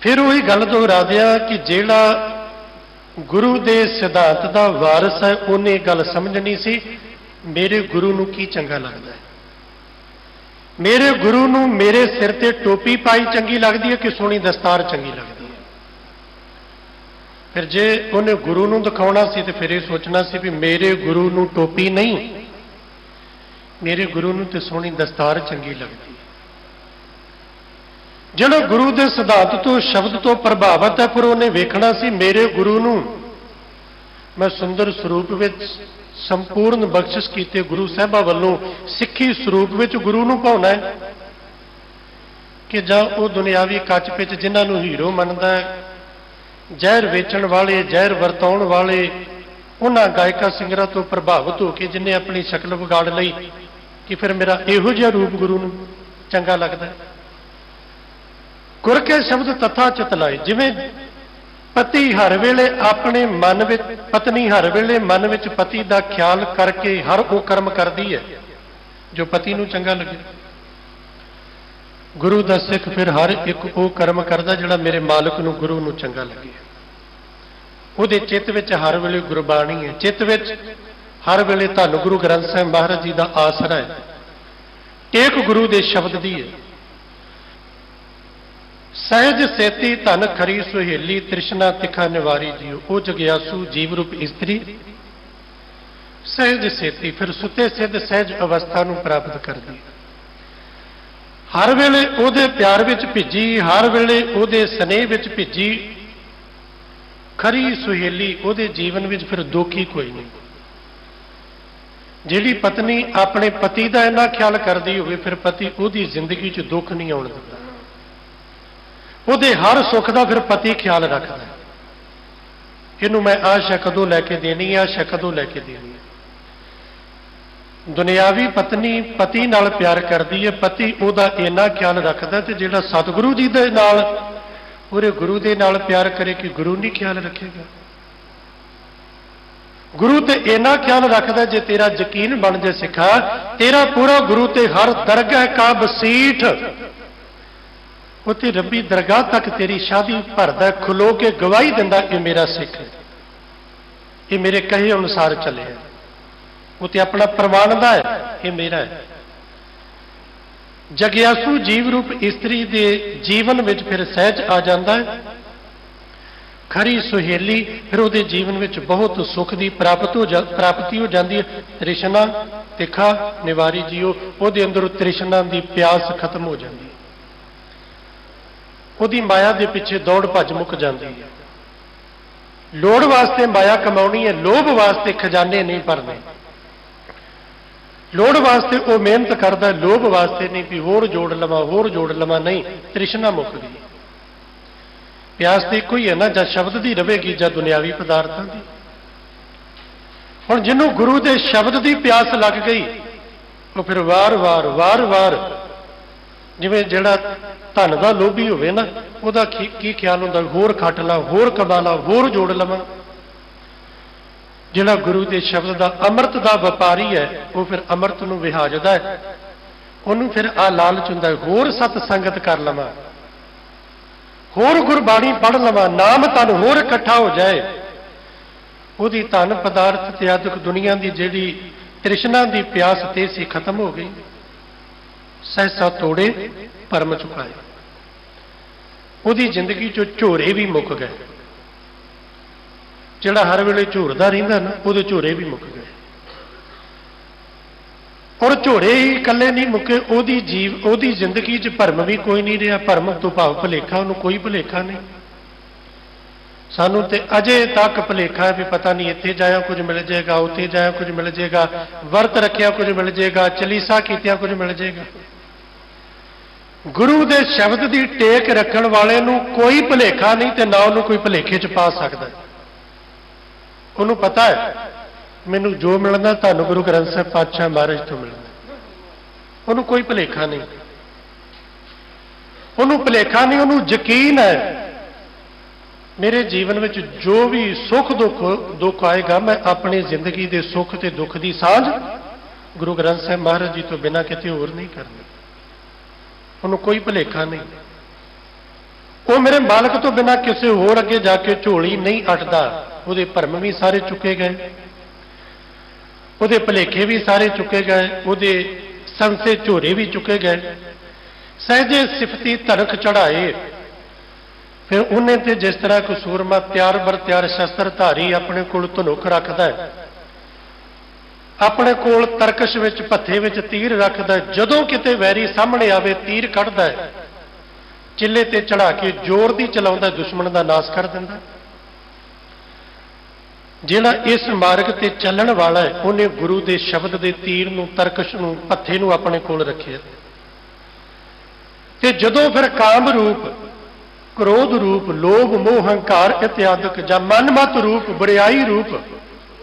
ਫਿਰ ਉਹੀ ਗੱਲ ਦੁਹਰਾਦਿਆਂ ਕਿ ਜਿਹੜਾ ਗੁਰੂ ਦੇ ਸਿਧਾਂਤ ਦਾ ਵਾਰਿਸ ਹੈ ਉਹਨੇ ਇਹ ਗੱਲ ਸਮਝਣੀ ਸੀ ਮੇਰੇ ਗੁਰੂ ਨੂੰ ਕੀ ਚੰਗਾ ਲੱਗਦਾ ਹੈ। ਮੇਰੇ ਗੁਰੂ ਨੂੰ ਮੇਰੇ ਸਿਰ ਤੇ ਟੋਪੀ ਪਾਈ ਚੰਗੀ ਲੱਗਦੀ ਹੈ ਕਿ ਸੋਹਣੀ ਦਸਤਾਰ ਚੰਗੀ ਲੱਗਦੀ ਹੈ। ਫਿਰ ਜੇ ਉਹਨੇ ਗੁਰੂ ਨੂੰ ਦਿਖਾਉਣਾ ਸੀ ਤੇ ਫਿਰ ਇਹ ਸੋਚਣਾ ਸੀ ਵੀ ਮੇਰੇ ਗੁਰੂ ਨੂੰ ਟੋਪੀ ਨਹੀਂ, ਮੇਰੇ ਗੁਰੂ ਨੂੰ ਤੇ ਸੋਹਣੀ ਦਸਤਾਰ ਚੰਗੀ ਲੱਗਦੀ ਹੈ। ਜਿਹੜਾ ਗੁਰੂ ਦੇ ਸਿਧਾਂਤ ਤੋਂ ਸ਼ਬਦ ਤੋਂ ਪ੍ਰਭਾਵਿਤ ਹੈ ਫਿਰ ਉਹਨੇ ਵੇਖਣਾ ਸੀ ਮੇਰੇ ਗੁਰੂ ਨੂੰ ਮੈਂ ਸੁੰਦਰ ਸਰੂਪ ਵਿੱਚ ਸੰਪੂਰਨ ਬਖਸ਼ਿਸ਼ ਕੀਤੇ ਗੁਰੂ ਸਾਹਿਬਾਂ ਵੱਲੋਂ ਸਿੱਖੀ ਸਰੂਪ ਵਿੱਚ ਗੁਰੂ ਨੂੰ ਪਾਉਣਾ ਹੈ ਕਿ ਜਾਂ ਉਹ ਦੁਨਿਆਵੀ ਕੱਚ ਵਿੱਚ ਜਿਨ੍ਹਾਂ ਨੂੰ ਹੀਰੋ ਮੰਨਦਾ ਹੈ, ਜ਼ਹਿਰ ਵੇਚਣ ਵਾਲੇ, ਜ਼ਹਿਰ ਵਰਤਾਉਣ ਵਾਲੇ, ਉਹਨਾਂ ਗਾਇਕਾਂ ਸਿੰਗਰਾਂ ਤੋਂ ਪ੍ਰਭਾਵਿਤ ਹੋ ਕੇ ਜਿਨ੍ਹਾਂ ਆਪਣੀ ਸ਼ਕਲ ਵਿਗਾੜ ਲਈ ਕਿ ਫਿਰ ਮੇਰਾ ਇਹੋ ਜਿਹਾ ਰੂਪ ਗੁਰੂ ਨੂੰ ਚੰਗਾ ਲੱਗਦਾ। ਗੁਰ ਕੇ ਸ਼ਬਦ ਤਥਾ ਚਿਤ ਲਾਏ, ਜਿਵੇਂ ਪਤੀ ਹਰ ਵੇਲੇ ਆਪਣੇ ਮਨ ਵਿੱਚ, ਪਤਨੀ ਹਰ ਵੇਲੇ ਮਨ ਵਿੱਚ ਪਤੀ ਦਾ ਖਿਆਲ ਕਰਕੇ ਹਰ ਉਹ ਕਰਮ ਕਰਦੀ ਹੈ ਜੋ ਪਤੀ ਨੂੰ ਚੰਗਾ ਲੱਗੇ। ਗੁਰੂ ਦਾ ਸਿੱਖ ਫਿਰ ਹਰ ਇੱਕ ਉਹ ਕਰਮ ਕਰਦਾ ਜਿਹੜਾ ਮੇਰੇ ਮਾਲਕ ਨੂੰ, ਗੁਰੂ ਨੂੰ ਚੰਗਾ ਲੱਗੇ। ਉਹਦੇ ਚਿੱਤ ਵਿੱਚ ਹਰ ਵੇਲੇ ਗੁਰਬਾਣੀ ਹੈ, ਚਿੱਤ ਵਿੱਚ ਹਰ ਵੇਲੇ ਧੰਨ ਗੁਰੂ ਗ੍ਰੰਥ ਸਾਹਿਬ ਮਹਾਰਾਜ ਜੀ ਦਾ ਆਸਰਾ ਹੈ, ਟੇਕ ਗੁਰੂ ਦੇ ਸ਼ਬਦ ਦੀ ਹੈ। ਸਹਿਜ ਸੇਤੀ ਧਨ ਖਰੀ ਸੁਹੇਲੀ, ਤ੍ਰਿਸ਼ਨਾ ਤਿਖਾ ਨਿਵਾਰੀ ਜੀਓ। ਉਹ ਜਗਿਆਸੂ ਜੀਵ ਰੂਪ ਇਸਤਰੀ ਸਹਿਜ ਸੇਤੀ ਫਿਰ ਸੁਤੇ ਸਿੱਧ ਸਹਿਜ ਅਵਸਥਾ ਨੂੰ ਪ੍ਰਾਪਤ ਕਰਦੀ। ਹਰ ਵੇਲੇ ਉਹਦੇ ਪਿਆਰ ਵਿੱਚ ਭਿੱਜੀ, ਹਰ ਵੇਲੇ ਉਹਦੇ ਸਨੇਹ ਵਿੱਚ ਭਿੱਜੀ ਖਰੀ ਸੁਹੇਲੀ, ਉਹਦੇ ਜੀਵਨ ਵਿੱਚ ਫਿਰ ਦੁੱਖ ਹੀ ਕੋਈ ਨਹੀਂ। ਜਿਹੜੀ ਪਤਨੀ ਆਪਣੇ ਪਤੀ ਦਾ ਇੰਨਾ ਖਿਆਲ ਕਰਦੀ ਹੋਵੇ ਫਿਰ ਪਤੀ ਉਹਦੀ ਜ਼ਿੰਦਗੀ 'ਚ ਦੁੱਖ ਨਹੀਂ ਆਉਣ ਦਿੰਦਾ। ਉਹਦੇ ਹਰ ਸੁੱਖ ਦਾ ਫਿਰ ਪਤੀ ਖਿਆਲ ਰੱਖਦਾ। ਇਹਨੂੰ ਮੈਂ ਆਹ ਸ਼ੈ ਕਦੋਂ ਲੈ ਕੇ ਦੇਣੀ ਹੈ, ਆਹ ਸ਼ੈ ਕਦੋਂ ਲੈ ਕੇ ਦੇਣੀ ਹੈ। ਦੁਨਿਆਵੀ ਪਤਨੀ ਪਤੀ ਨਾਲ ਪਿਆਰ ਕਰਦੀ ਹੈ, ਪਤੀ ਉਹਦਾ ਇੰਨਾ ਖਿਆਲ ਰੱਖਦਾ, ਤੇ ਜਿਹੜਾ ਸਤਿਗੁਰੂ ਜੀ ਦੇ ਨਾਲ, ਪੂਰੇ ਗੁਰੂ ਦੇ ਨਾਲ ਪਿਆਰ ਕਰੇ ਕਿ ਗੁਰੂ ਨਹੀਂ ਖਿਆਲ ਰੱਖੇਗਾ। गुरु ते इना ख्याल रखता जे तेरा यकीन बन जाए सिखा, तेरा पूरा गुरु ते हर दरगाह का बसीठ, उत्थे रब्बी दरगाह तक तेरी शादी भरदा, खलो के गवाही दिंदा कि मेरा सिख है, ये मेरे कहे अनुसार चले, उत्थे अपना प्रमाणदा है, ये मेरा है। जग्यासू जीव रूप इस्त्री दे जीवन में फिर सहज आ जाता है, खरी सुहेली, फिर वो जीवन में बहुत सुख की प्राप्ति हो जाती है। तृष्णा तिखा निवारी जीओ, वो अंदर तृष्णा की प्यास खत्म हो जाती है, वो माया के पिछे दौड़ भज मुक जाती है। लोड़ वास्ते माया कमानी है, लोभ वास्ते खजाने नहीं भरने। लोड़ वास्ते वो मेहनत करता, लोभ वास्ते नहीं भी होर जोड़ लवा होर जोड़ लवा, नहीं, तृष्णा मुक गई। प्यास तो एक ही है ना, जब शब्द की रहेगी ਜਾਂ दुनियावी पदार्थों की। हुण जिन्हों गुरु के शब्द की प्यास लग गई, वो फिर वार वार जिवें जिहड़ा धन का लोभी होवे ना, उहदा की ख्याल हुंदा, होर खट ला, होर कमा ला, होर जोड़ लवां। जिहड़ा गुरु के शब्द का अमृत का व्यापारी है, वो फिर अमृत नूं विहाजदा है, उहनूं फिर आ लालच हुंदा, होर सत संगत कर लवां, होर गुरबाणी पढ़ लवां, नाम तन होर इकट्ठा हो जाए। उहदी धन पदार्थ त्यादक दुनिया की जिहड़ी तृष्णा की प्यास ते सी खत्म हो गई। सहसा तोड़े परम चुकाए, उहदी जिंदगी चो झोरे भी मुक गए। जिहड़ा हर वेले झोरदा रहिंदा ना, उहदे झोरे भी मुक गए। और झोरे ही इकल्ले नहीं मुके, ओदी जिंदगी च भरम भी कोई नहीं रहा। भरम तो भाव भुलेखा, उन्होंने कोई भुलेखा नहीं। सानू ते अजे तक भुलेखा है भी पता नहीं इत्थे जाया कुछ मिल जाएगा, उत्थे जाया कुछ मिल जाएगा, वर्त रखिया कुछ मिल जाएगा, चलीसा कीतिया कुछ मिल जाएगा। गुरु के शब्द की टेक रखण वाले नूं कोई भुलेखा नहीं, तो ना उन्होंने कोई भुलेखे च पा सकता। उन्होंने पता है मैनू जो मिलना धन गुरु ग्रंथ साहिब पातशाह महाराज तो मिलना, उन्होंने कोई भुलेखा नहीं, उन्होंने भुलेखा नहीं, उन्होंने यकीन है मेरे जीवन में जो भी सुख दुख आएगा, मैं अपनी जिंदगी के सुख ते दुख की सांझ गुरु ग्रंथ साहिब महाराज जी तो बिना किते होर नहीं करनी। उन्होंने कोई भुलेखा नहीं, वो मेरे मालक तो बिना किसी होर अगे जाके झोली नहीं अटदा। उहदे भरम भी सारे चुके गए, उहदे भुलेखे भी सारे चुके गए, उहदे संसे झोरे भी चुके गए। सहजे सिफती धनक चढ़ाए, फिर उन्हें ते जिस तरह को सूरमा त्यार बर त्यार शस्त्रधारी अपने कोल धनुख रखता है, अपने कोल तरकश विच भत्थे विच तीर रखता है, जदों किते वैरी सामने आवे तीर कढ़दा है, चिल्ले ते चढ़ा के जोर दी चलाउंदा, दुश्मन का नाश कर दिंदा। जिहड़ा इस मार्ग ते चलण वाला है, उन्हें गुरु के शब्द के तीर नूं तरकश नूं भत्थे नूं अपने कोल रखिया। ते जदों फिर काम रूप, क्रोध रूप, लोभ मोह हंकार इत्यादि जां मनमत रूप, बुरियाई रूप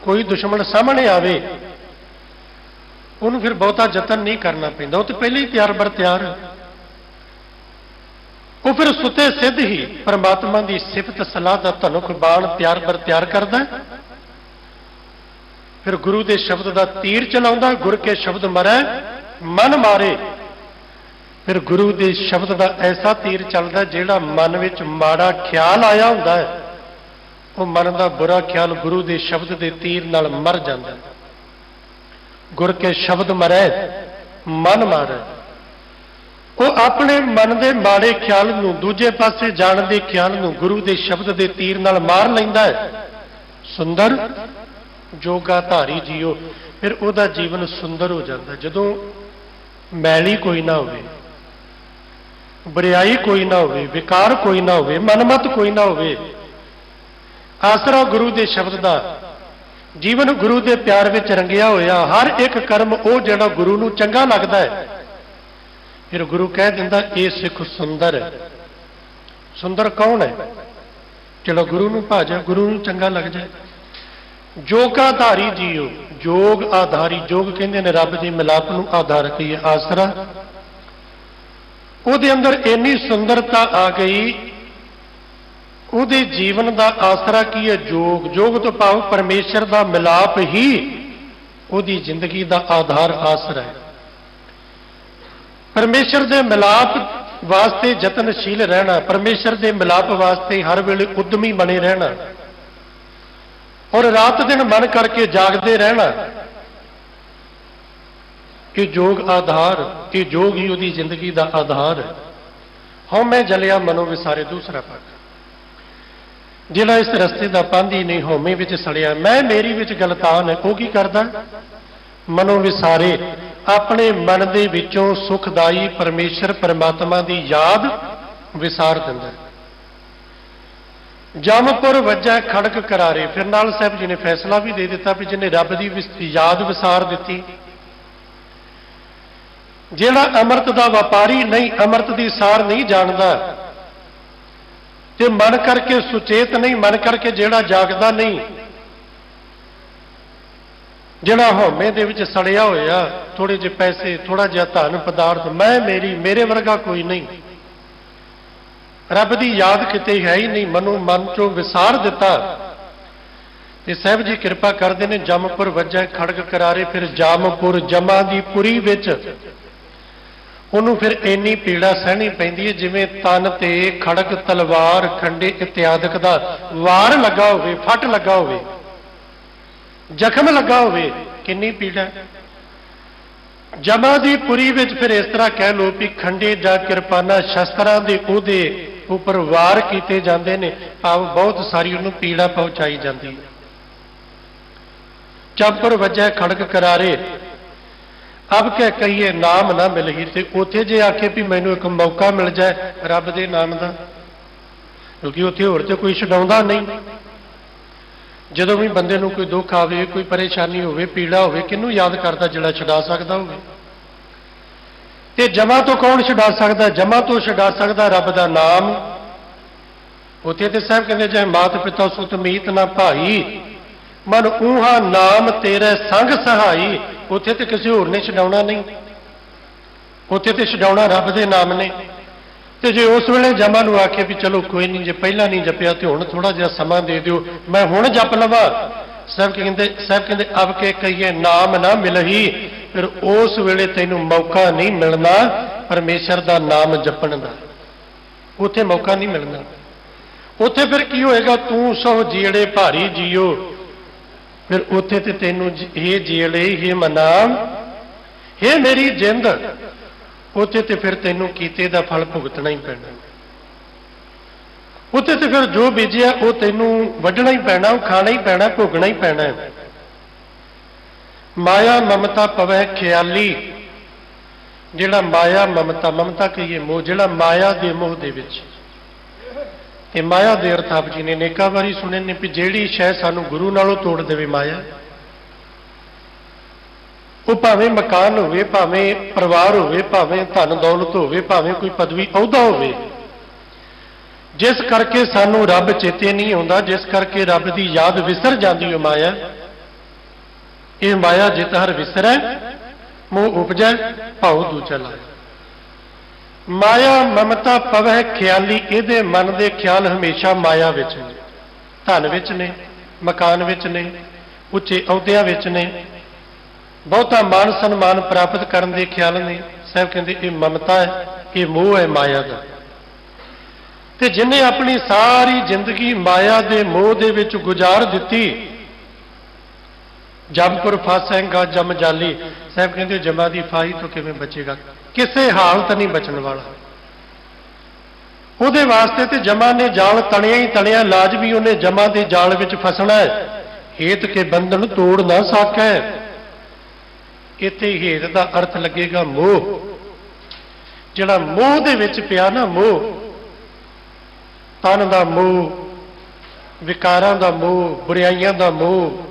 कोई दुश्मन सामने आवे, उन्होंने फिर बहुता जतन नहीं करना पैंदा, वो तो पहले ही तैयार बर तैयार। वो फिर सुते सिद्ध ही परमात्मा की सिफत सलाह का धनुख बाण तैयार बर तैयार करता है, फिर गुरु के शब्द का तीर चलाउंदा। गुर के शब्द मरै मन मारे, फिर गुरु के शब्द का ऐसा तीर चलता जिहड़ा मन विच माड़ा ख्याल आया हुंदा है, वो मन का बुरा ख्याल गुरु के शब्द के तीर नाल मर जाता है। गुर के शब्द मरै मन मारै, वो अपने मन के माड़े ख्याल नूं, दूजे पासे जाण दे ख्याल नूं गुरु के शब्द के तीर नाल मार लैंदा है। सुंदर जोगा धारी जीओ, फिर उहदा जीवन सुंदर हो जाता। जदों मैली कोई ना होवे, बुरियाई कोई ना होवे, विकार कोई ना होवे, मनमत कोई ना होवे, आसरा गुरु के शब्द का, जीवन गुरु के प्यार में रंगिया होया, हर एक कर्म वो जिहड़ा गुरु नूं चंगा लगता है, फिर गुरु कह दिंदा ये सिख सुंदर है। सुंदर कौन है? जिहड़ा गुरु नूं भाजा, गुरु नूं चंगा लग जाए। जोगाधारी जीओ, जोग आधारी, जोग कहते हैं रब की मिलाप नूं आधार की आसरा। उहदे अंदर इन्नी सुंदरता आ गई, ਉਹਦੇ ਜੀਵਨ ਦਾ ਆਸਰਾ ਕੀ ਹੈ? ਜੋਗ। ਜੋਗ ਤੋਂ ਭਾਵ ਪਰਮੇਸ਼ਰ ਦਾ ਮਿਲਾਪ ਹੀ ਉਹਦੀ ਜ਼ਿੰਦਗੀ ਦਾ ਆਧਾਰ ਆਸਰਾ ਹੈ। ਪਰਮੇਸ਼ਰ ਦੇ ਮਿਲਾਪ ਵਾਸਤੇ ਯਤਨਸ਼ੀਲ ਰਹਿਣਾ, ਪਰਮੇਸ਼ਰ ਦੇ ਮਿਲਾਪ ਵਾਸਤੇ ਹਰ ਵੇਲੇ ਉਦਮੀ ਬਣੇ ਰਹਿਣਾ ਔਰ ਰਾਤ ਦਿਨ ਮਨ ਕਰਕੇ ਜਾਗਦੇ ਰਹਿਣਾ, ਇਹ ਜੋਗ ਆਧਾਰ, ਇਹ ਜੋਗ ਹੀ ਉਹਦੀ ਜ਼ਿੰਦਗੀ ਦਾ ਆਧਾਰ ਹੈ। ਹਉਮੈ ਜਲਿਆ ਮਨੋ ਵਿਸਾਰੇ। ਦੂਸਰਾ ਪੱਖ, ਜਿਹੜਾ ਇਸ ਰਸਤੇ ਦਾ ਪਾਂਧੀ ਨਹੀਂ, ਹਉਮੈ ਵਿੱਚ ਸੜਿਆ, ਮੈਂ ਮੇਰੀ ਵਿੱਚ ਗਲਤਾਨ ਹੈ, ਉਹ ਕੀ ਕਰਦਾ? ਮਨੋ ਵਿਸਾਰੇ, ਆਪਣੇ ਮਨ ਦੇ ਵਿੱਚੋਂ ਸੁਖਦਾਈ ਪਰਮੇਸ਼ਰ ਪਰਮਾਤਮਾ ਦੀ ਯਾਦ ਵਿਸਾਰ ਦਿੰਦਾ। ਜਮਪੁਰ ਵੱਜੈ ਖੜਕ ਕਰਾਰੇ। ਫਿਰ ਨਾਲ ਸਾਹਿਬ ਜੀ ਨੇ ਫੈਸਲਾ ਵੀ ਦੇ ਦਿੱਤਾ ਵੀ ਜਿਹਨੇ ਰੱਬ ਦੀ ਯਾਦ ਵਿਸਾਰ ਦਿੱਤੀ, ਜਿਹੜਾ ਅੰਮ੍ਰਿਤ ਦਾ ਵਪਾਰੀ ਨਹੀਂ, ਅੰਮ੍ਰਿਤ ਦੀ ਸਾਰ ਨਹੀਂ ਜਾਣਦਾ ਤੇ ਮਨ ਕਰਕੇ ਸੁਚੇਤ ਨਹੀਂ, ਮਨ ਕਰਕੇ ਜਿਹੜਾ ਜਾਗਦਾ ਨਹੀਂ, ਜਿਹੜਾ ਹਉਮੈ ਦੇ ਵਿੱਚ ਸੜਿਆ ਹੋਇਆ, ਥੋੜੇ ਜਿਹੇ ਪੈਸੇ, ਥੋੜਾ ਜਿਹਾ ਧਨ ਪਦਾਰਥ, ਮੈਂ ਮੇਰੀ, ਮੇਰੇ ਵਰਗਾ ਕੋਈ ਨਹੀਂ, ਰੱਬ ਦੀ ਯਾਦ ਕਿਤੇ ਹੈ ਹੀ ਨਹੀਂ, ਮਨ ਚੋਂ ਵਿਸਾਰ ਦਿੱਤਾ ਤੇ ਸਾਹਿਬ ਜੀ ਕਿਰਪਾ ਕਰਦੇ ਨੇ, ਜਮਪੁਰ ਵੱਜੈ ਖੜਗ ਕਰਾਰੇ। ਫਿਰ ਜਾਮਪੁਰ, ਜਮਾਂ ਦੀ ਪੁਰੀ ਵਿੱਚ ਉਹਨੂੰ ਫਿਰ ਇੰਨੀ ਪੀੜਾ ਸਹਿਣੀ ਪੈਂਦੀ ਹੈ ਜਿਵੇਂ ਤਨ ਤੇ ਖੜਗ, ਤਲਵਾਰ, ਖੰਡੇ ਇਤਿਆਦਿਕ ਦਾ ਵਾਰ ਲੱਗਾ ਹੋਵੇ, ਫੱਟ ਲੱਗਾ ਹੋਵੇ, ਜ਼ਖਮ ਲੱਗਾ ਹੋਵੇ। ਕਿੰਨੀ ਪੀੜਾ। ਜਮਾਂ ਦੀ ਪੁਰੀ ਵਿੱਚ ਫਿਰ ਇਸ ਤਰ੍ਹਾਂ ਕਹਿ ਲਓ ਵੀ ਖੰਡੇ ਜਾਂ ਕਿਰਪਾਨਾਂ, ਸ਼ਸਤਰਾਂ ਦੇ ਉਹਦੇ ਉੱਪਰ ਵਾਰ ਕੀਤੇ ਜਾਂਦੇ ਨੇ, ਭਾਵ ਬਹੁਤ ਸਾਰੀ ਉਹਨੂੰ ਪੀੜਾ ਪਹੁੰਚਾਈ ਜਾਂਦੀ ਹੈ। ਜਮਪੁਰ ਵੱਜੈ ਖੜਗ ਕਰਾਰੇ, ਅਬ ਕਹਿ ਕਹੀਏ ਨਾਮ ਨਾ ਮਿਲਹੀ। ਤੇ ਉੱਥੇ ਜੇ ਆਖੇ ਵੀ ਮੈਨੂੰ ਇੱਕ ਮੌਕਾ ਮਿਲ ਜਾਏ ਰੱਬ ਦੇ ਨਾਮ ਦਾ, ਕਿਉਂਕਿ ਉੱਥੇ ਹੋਰ ਤੇ ਕੋਈ ਛਡਾਉਂਦਾ ਨਹੀਂ। ਜਦੋਂ ਵੀ ਬੰਦੇ ਨੂੰ ਕੋਈ ਦੁੱਖ ਆਵੇ, ਕੋਈ ਪਰੇਸ਼ਾਨੀ ਹੋਵੇ, ਪੀੜਾ ਹੋਵੇ, ਕਿਹਨੂੰ ਯਾਦ ਕਰਦਾ? ਜਿਹੜਾ ਛਡਾ ਸਕਦਾ ਹੋਵੇ। ਤੇ ਜਮਾਂ ਤੋਂ ਕੌਣ ਛਡਾ ਸਕਦਾ? ਜਮਾਂ ਤੋਂ ਛਡਾ ਸਕਦਾ ਰੱਬ ਦਾ ਨਾਮ। ਉੱਥੇ ਤੇ ਸਾਹਿਬ ਕਹਿੰਦੇ ਚਾਹੇ ਮਾਤ ਪਿਤਾ ਸੁਤ ਮੀਤ ਨਾ ਭਾਈ, ਮਨ ਊਹਾ ਨਾਮ ਤੇਰੇ ਸੰਗ ਸਹਾਈ। ਉੱਥੇ ਤੇ ਕਿਸੇ ਹੋਰ ਨੇ ਛਡਾਉਣਾ ਨਹੀਂ, ਉੱਥੇ ਤੇ ਛਡਾਉਣਾ ਰੱਬ ਦੇ ਨਾਮ ਨੇ। ਤੇ ਜੇ ਉਸ ਵੇਲੇ ਜਮਾਂ ਨੂੰ ਆਖੇ ਵੀ ਚਲੋ ਕੋਈ ਨਹੀਂ, ਜੇ ਪਹਿਲਾਂ ਨਹੀਂ ਜਪਿਆ ਤੇ ਹੁਣ ਥੋੜਾ ਜਿਹਾ ਸਮਾਂ ਦੇ ਦਿਓ, ਮੈਂ ਹੁਣ ਜਪ ਲਵਾਂ, ਸਾਹਿਬ ਕਹਿੰਦੇ ਅਬ ਕੇ ਕਹੀਏ ਨਾਮ ਨਾ ਮਿਲਹੀ। ਫਿਰ ਉਸ ਵੇਲੇ ਤੈਨੂੰ ਮੌਕਾ ਨਹੀਂ ਮਿਲਣਾ ਪਰਮੇਸ਼ਰ ਦਾ ਨਾਮ ਜਪਣ ਦਾ, ਉੱਥੇ ਮੌਕਾ ਨਹੀਂ ਮਿਲਣਾ। ਉੱਥੇ ਫਿਰ ਕੀ ਹੋਏਗਾ? ਤੂੰ ਸੋ ਜੀੜੇ ਭਾਰੀ ਜੀਓ। ਫਿਰ ਉੱਥੇ ਤੇ ਤੈਨੂੰ ਇਹ ਜੀੜੇ, ਇਹ ਮਨਾਮ, ਇਹ ਮੇਰੀ ਜਿੰਦ, ਉੱਥੇ ਤੇ ਫਿਰ ਤੈਨੂੰ ਕੀਤੇ ਦਾ ਫਲ ਭੁਗਤਣਾ ਹੀ ਪੈਣਾ। ਉੱਥੇ ਤੇ ਫਿਰ ਜੋ ਬੀਜਿਆ ਉਹ ਤੈਨੂੰ ਵੱਢਣਾ ਹੀ ਪੈਣਾ, ਉਹ ਖਾਣਾ ਹੀ ਪੈਣਾ, ਭੋਗਣਾ ਹੀ ਪੈਣਾ। ਮਾਇਆ ਮਮਤਾ ਪਵੈ ਖਿਆਲੀ। ਜਿਹੜਾ ਮਾਇਆ ਮਮਤਾ, ਮਮਤਾ ਕਹੀਏ ਮੋਹ, ਜਿਹੜਾ ਮਾਇਆ ਦੇ ਮੋਹ ਦੇ ਵਿੱਚ, ਤੇ ਮਾਇਆ ਦੇ ਅਰਥ ਆਪ ਜੀ ਨੇ ਅਨੇਕਾਂ ਵਾਰੀ ਸੁਣੇ ਨੇ ਵੀ ਜਿਹੜੀ ਸ਼ੈ ਸਾਨੂੰ ਗੁਰੂ ਨਾਲੋਂ ਤੋੜ ਦੇਵੇ ਮਾਇਆ, ਉਹ ਭਾਵੇਂ ਮਕਾਨ ਹੋਵੇ, ਭਾਵੇਂ ਪਰਿਵਾਰ ਹੋਵੇ, ਭਾਵੇਂ ਧਨ ਦੌਲਤ ਹੋਵੇ, ਭਾਵੇਂ ਕੋਈ ਪਦਵੀ ਅਹੁਦਾ ਹੋਵੇ, ਜਿਸ ਕਰਕੇ ਸਾਨੂੰ ਰੱਬ ਚੇਤੇ ਨਹੀਂ ਆਉਂਦਾ, ਜਿਸ ਕਰਕੇ ਰੱਬ ਦੀ ਯਾਦ ਵਿਸਰ ਜਾਂਦੀ ਹੈ ਮਾਇਆ। ਇਹ ਮਾਇਆ ਜਿਤ ਹਰ ਵਿਸਰੈ ਮੋਹ ਉਪਜੈ ਭਾਉ ਦੂਜਾ ਲਾਇਆ। ਮਾਇਆ ਮਮਤਾ ਪਵੈ ਖਿਆਲੀ। ਇਹਦੇ ਮਨ ਦੇ ਖਿਆਲ ਹਮੇਸ਼ਾ ਮਾਇਆ ਵਿੱਚ ਨੇ, ਧਨ ਵਿੱਚ ਨੇ, ਮਕਾਨ ਵਿੱਚ ਨੇ, ਉੱਚੇ ਅਹੁਦਿਆਂ ਵਿੱਚ ਨੇ, ਬਹੁਤਾ ਮਾਨ ਸਨਮਾਨ ਪ੍ਰਾਪਤ ਕਰਨ ਦੇ ਖਿਆਲ ਨੇ। ਸਾਹਿਬ ਕਹਿੰਦੇ ਇਹ ਮਮਤਾ ਹੈ, ਇਹ ਮੋਹ ਹੈ ਮਾਇਆ ਦਾ। ਤੇ ਜਿਹਨੇ ਆਪਣੀ ਸਾਰੀ ਜ਼ਿੰਦਗੀ ਮਾਇਆ ਦੇ ਮੋਹ ਦੇ ਵਿੱਚ ਗੁਜ਼ਾਰ ਦਿੱਤੀ, ਜਮਪੁਰ ਫਾਸੇਗਾ ਜਮ ਜਾਲੀ। ਸਾਹਿਬ ਕਹਿੰਦੇ ਜਮਾਂ ਦੀ ਫਾਹੀ ਤੋਂ ਕਿਵੇਂ ਬਚੇਗਾ? ਕਿਸੇ ਹਾਲਤ ਨਹੀਂ ਬਚਣ ਵਾਲਾ। ਉਹਦੇ ਵਾਸਤੇ ਤੇ ਜਮਾਂ ਨੇ ਜਾਲ ਤਣਿਆ ਹੀ ਤਣਿਆ, ਲਾਜ਼ਮੀ ਉਹਨੇ ਜਮਾਂ ਦੇ ਜਾਲ ਵਿੱਚ ਫਸਣਾ ਹੈ। ਹੇਤ ਕੇ ਬੰਧਨ ਤੋੜ ਨਾ ਸਕੈ। ਇੱਥੇ ਹੇਤ ਦਾ ਅਰਥ ਲੱਗੇਗਾ ਮੋਹ। ਜਿਹੜਾ ਮੋਹ ਦੇ ਵਿੱਚ ਪਿਆ ਨਾ, ਮੋਹ, ਤਨ ਦਾ ਮੋਹ, ਵਿਕਾਰਾਂ ਦਾ ਮੋਹ, ਬੁਰਾਈਆਂ ਦਾ ਮੋਹ,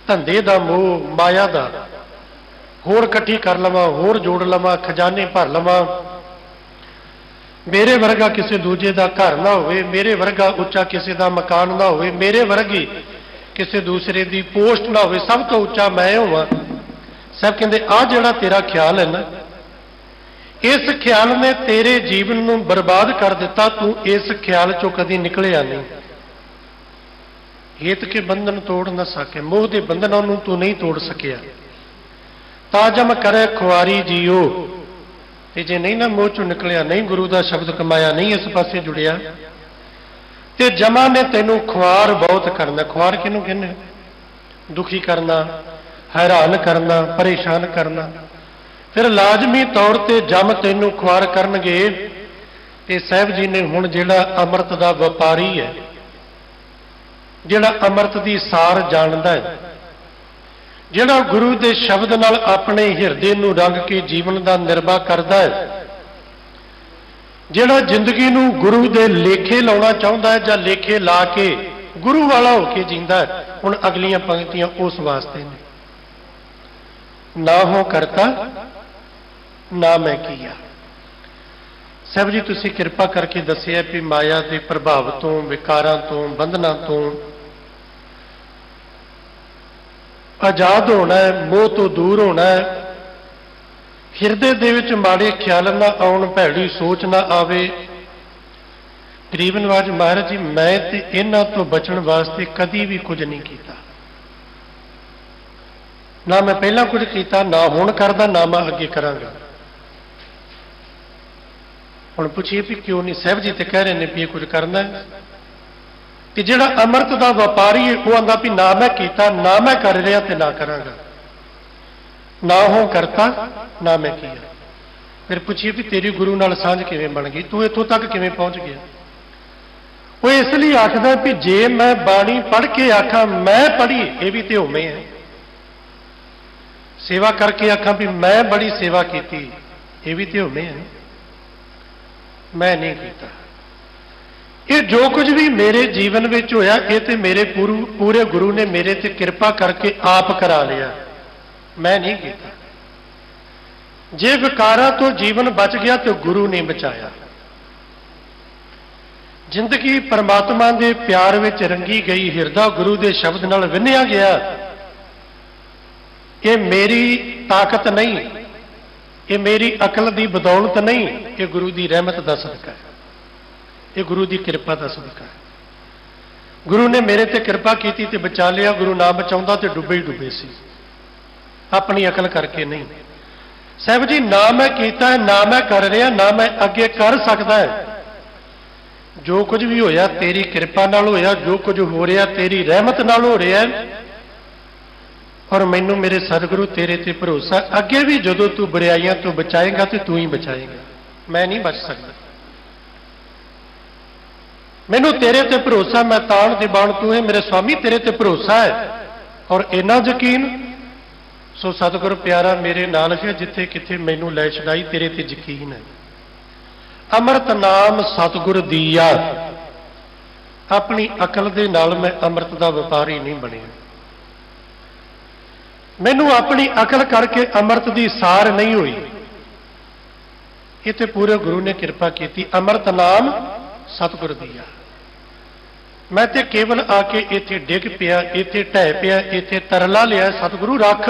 ਧੰਦੇ ਦਾ ਮੋਹ, ਮਾਇਆ ਦਾ, ਹੋਰ ਇਕੱਠੀ ਕਰ ਲਵਾਂ, ਹੋਰ ਜੋੜ ਲਵਾਂ, ਖਜ਼ਾਨੇ ਭਰ ਲਵਾਂ, ਮੇਰੇ ਵਰਗਾ ਕਿਸੇ ਦੂਜੇ ਦਾ ਘਰ ਨਾ ਹੋਵੇ, ਮੇਰੇ ਵਰਗਾ ਉੱਚਾ ਕਿਸੇ ਦਾ ਮਕਾਨ ਨਾ ਹੋਵੇ, ਮੇਰੇ ਵਰਗੀ ਕਿਸੇ ਦੂਸਰੇ ਦੀ ਪੋਸਟ ਨਾ ਹੋਵੇ, ਸਭ ਤੋਂ ਉੱਚਾ ਮੈਂ ਹੋਵਾਂ। ਸਾਹਿਬ ਕਹਿੰਦੇ ਆਹ ਜਿਹੜਾ ਤੇਰਾ ਖਿਆਲ ਹੈ ਨਾ, इस ख्याल ने तेरे जीवन को बर्बाद कर दिता। तू इस ख्याल चो कभी निकलिया नहीं। हेत के बंधन तोड़ न सके, मोह के बंधनों तू नहीं तोड़ सकिया। ताजम करे खुआरी जियो, ते जे नहीं ना मोह चो निकलिया, नहीं गुरु का शब्द कमाया, नहीं इस पासे जुड़िया, ते जमा ने तेनों खुआर बहुत करना। खुआर किनू कहने? दुखी करना, हैरान करना, परेशान करना। फिर लाजमी तौर पर जम तेनों खुआर करनगे। ते साहब जी ने हुण जिहड़ा अमृत का व्यापारी है, जिहड़ा अमृत की सार जानदा है, जिहड़ा गुरु के शब्द नाल अपने हिरदे नूं रंग के जीवन का निर्वाह करता है, जिहड़ा जिंदगी नूं गुरु के लेखे लाउणा चाहुंदा है जां लेखे ला के गुरु वाला होके जींदा है। हुण अगलियां पंक्तियां उस वास्ते ने। ना हो करता ना मैं किया। साहब जी तुसीं किरपा करके दसिया भी माया के प्रभाव तो, विकारां तो, बंधनां तो आजाद होना है, मोह तो दूर होना है, हिरदे दे विच माड़े ख्याल ना आउण, भैड़ी सोच ना आवे। गरीब नवाज महाराज जी, मैं ते इन्हां तो बचण वास्ते कदी भी कुछ नहीं किया। ना मैं पहला कुछ किया, ना हुण करदा, ना मैं अगे करांगा। हुण पुछिए भी क्यों नहीं? साहब जी तो कह रहे हैं भी ये कुछ करना है। कि जिहड़ा अमृत का व्यापारी है वह आंदा भी ना मैं किया, ना मैं कर रहा ते ना करांगा। ना हो करता ना मैं किया। फिर पूछिए भी तेरी गुरु नाल सांझ किवें बन गई, तू इत्थों तक किवें पहुंच गया? वो इसलिए आखदा भी जे मैं बाणी पढ़ के आखा मैं पढ़ी, ये भी तो उवें है। सेवा करके आखा भी मैं बड़ी सेवा की, ये भी तो उवें है। मैं नहीं किया। ये जो कुछ भी मेरे जीवन में होया, ये तो मेरे पूरे गुरु ने मेरे ते कृपा करके आप करा लिया, मैं नहीं किया। जे विकारा तो जीवन बच गया तो गुरु ने बचाया। जिंदगी परमात्मा के प्यार में रंगी गई, हिरदा गुरु के शब्द नाल विन्निया गया। ये मेरी ताकत नहीं, ये मेरी अकल की बदौलत नहीं, ये गुरु की रहमत का सदका है, ये गुरु की कृपा का सदका है। गुरु ने मेरे ते कृपा की ते बचा लिया। गुरु ना बचाउंदा ते डुबे ही डुबे सी, अपनी अकल करके नहीं। साहब जी ना मैं कीता है, ना मैं कर रहा, ना मैं अगे कर सकता है। जो कुछ भी होया तेरी कृपा नाल होया, जो कुछ हो रहा तेरी रहमत नाल हो रहा है। और मैनू मेरे सतगुरु तेरे ते भरोसा, अगे भी जदों तू बुराइयां तो बचाएगा तो तू ही बचाएगा, मैं नहीं बच सकता। मैनू तेरे ते भरोसा, मैं ताण दे बाण तू है, मेरे स्वामी तेरे ते भरोसा है और इन्ना यकीन। सो सतगुरु प्यारा मेरे नाल है, जिथे किथे मैनू लै छड़ाई तेरे ते यकीन है। अमृत नाम सतगुर दिया, अपनी अकल दे नाल मैं अमृत का व्यापारी नहीं बनिया। मैनू अपनी अकल करके अमृत की सार नहीं हुई, ये तो पूरे गुरु ने कृपा की। अमृत नाम सतगुर दिया। मैं तो केवल आके इत्थे डिग पिया, इत्थे ढह पिया, इत्थे तरला लिया, सतगुरु रख।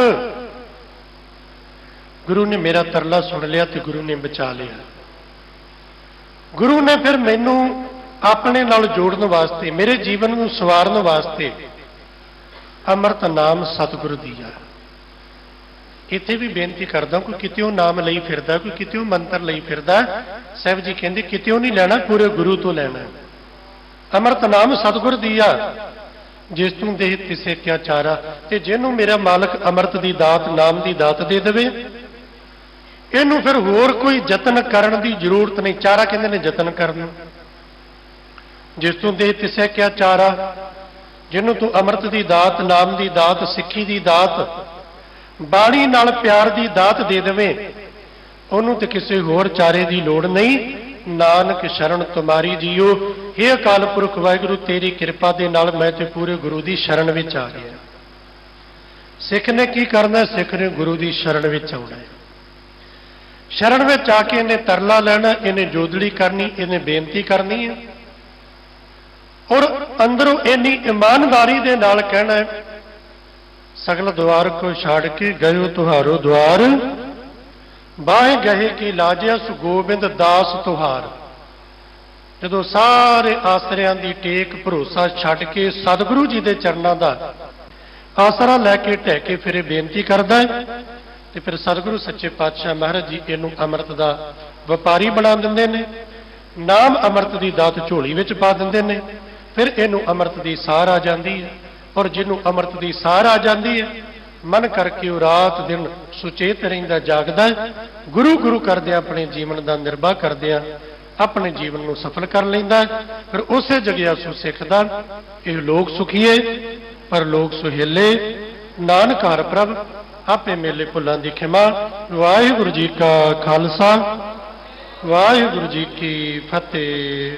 गुरु ने मेरा तरला सुन लिया तो गुरु ने बचा लिया। गुरु ने फिर मैनू अपने नाल जोड़न वास्ते, मेरे जीवन को सवारन वास्ते अमृत नाम सतगुरु दिया। इत्थे भी बेनती करदा, कोई कित्यों नाम लई फिरदा, कोई कित्यों मंत्र लई फिरदा। साहब जी कहंदे कित्यों नहीं लेना, पूरे गुरु तो लेना। अमृत नाम सतगुर दिया, जिस तू दे तिसे क्या चारा। ते जिन्हों मेरा मालक अमृत की दात, नाम की दात दे देवे, इनू फिर होर कोई जतन करने की जरूरत नहीं। चारा कहते ने जतन करना। जिस तू दे तिसे क्या चारा, जिन्हों तू अमृत की दात, नाम की दात, सिक्खी की दात, बाणी नाल प्यार की दात दे देवे, उन्होंने तो किसी होर चारे की लोड़ नहीं। नानक शरण तुम्हारी जियो, हे अकाल पुरख वाहिगुरु तेरी कृपा दे नाल मैं ते पूरे गुरु की शरण में आ गया। सिख ने की करना, सिख ने गुरु की शरण में आना है। शरण में आके इन्हें तरला लेना, इन्हें जोदड़ी करनी, इन्हें बेनती करनी है और अंदरों इन्नी ईमानदारी दे नाल कहना है, सगल द्वार को छाड़ के गयो तुहारो द्वार ਬਾਹੇ ਗਏ ਕੀ ਲਾਜਿਆ ਸੁ ਗੋਬਿੰਦ ਦਾਸ ਤੁਹਾਰ। ਜਦੋਂ ਸਾਰੇ ਆਸਰਿਆਂ ਦੀ ਟੇਕ ਭਰੋਸਾ ਛੱਡ ਕੇ ਸਤਿਗੁਰੂ ਜੀ ਦੇ ਚਰਨਾਂ ਦਾ ਆਸਰਾ ਲੈ ਕੇ ਢਹਿ ਕੇ ਫਿਰ ਇਹ ਬੇਨਤੀ ਕਰਦਾ ਹੈ, ਤੇ ਫਿਰ ਸਤਿਗੁਰੂ ਸੱਚੇ ਪਾਤਸ਼ਾਹ ਮਹਾਰਾਜ ਜੀ ਇਹਨੂੰ ਅੰਮ੍ਰਿਤ ਦਾ ਵਪਾਰੀ ਬਣਾ ਦਿੰਦੇ ਨੇ। ਨਾਮ ਅੰਮ੍ਰਿਤ ਦੀ ਦਾਤ ਝੋਲੀ ਵਿੱਚ ਪਾ ਦਿੰਦੇ ਨੇ। ਫਿਰ ਇਹਨੂੰ ਅੰਮ੍ਰਿਤ ਦੀ ਸਾਰ ਆ ਜਾਂਦੀ ਹੈ, ਔਰ ਜਿਹਨੂੰ ਅੰਮ੍ਰਿਤ ਦੀ ਸਾਰ ਆ ਜਾਂਦੀ ਹੈ ਮਨ ਕਰਕੇ ਉਹ ਰਾਤ ਦਿਨ ਸੁਚੇਤ ਰਹਿੰਦਾ, ਜਾਗਦਾ ਹੈ। ਗੁਰੂ ਗੁਰੂ ਕਰਦਿਆਂ ਆਪਣੇ ਜੀਵਨ ਦਾ ਨਿਰਵਾਹ ਕਰਦਿਆਂ ਆਪਣੇ ਜੀਵਨ ਨੂੰ ਸਫਲ ਕਰ ਲੈਂਦਾ ਹੈ। ਫਿਰ ਉਸੇ ਜਗਿਆਸੂ ਸਿੱਖਦਾ ਇਹ ਲੋਕ ਸੁਖੀਏ ਪਰ ਲੋਕ ਸੁਹੇਲੇ, ਨਾਨਕ ਹਰਿ ਪ੍ਰਭ ਆਪੇ ਮੇਲੇ ਭੁੱਲਾਂ ਦੀ ਖਿਮਾ। ਵਾਹਿਗੁਰੂ ਜੀ ਕਾ ਖਾਲਸਾ, ਵਾਹਿਗੁਰੂ ਜੀ ਕੀ ਫਤਿਹ।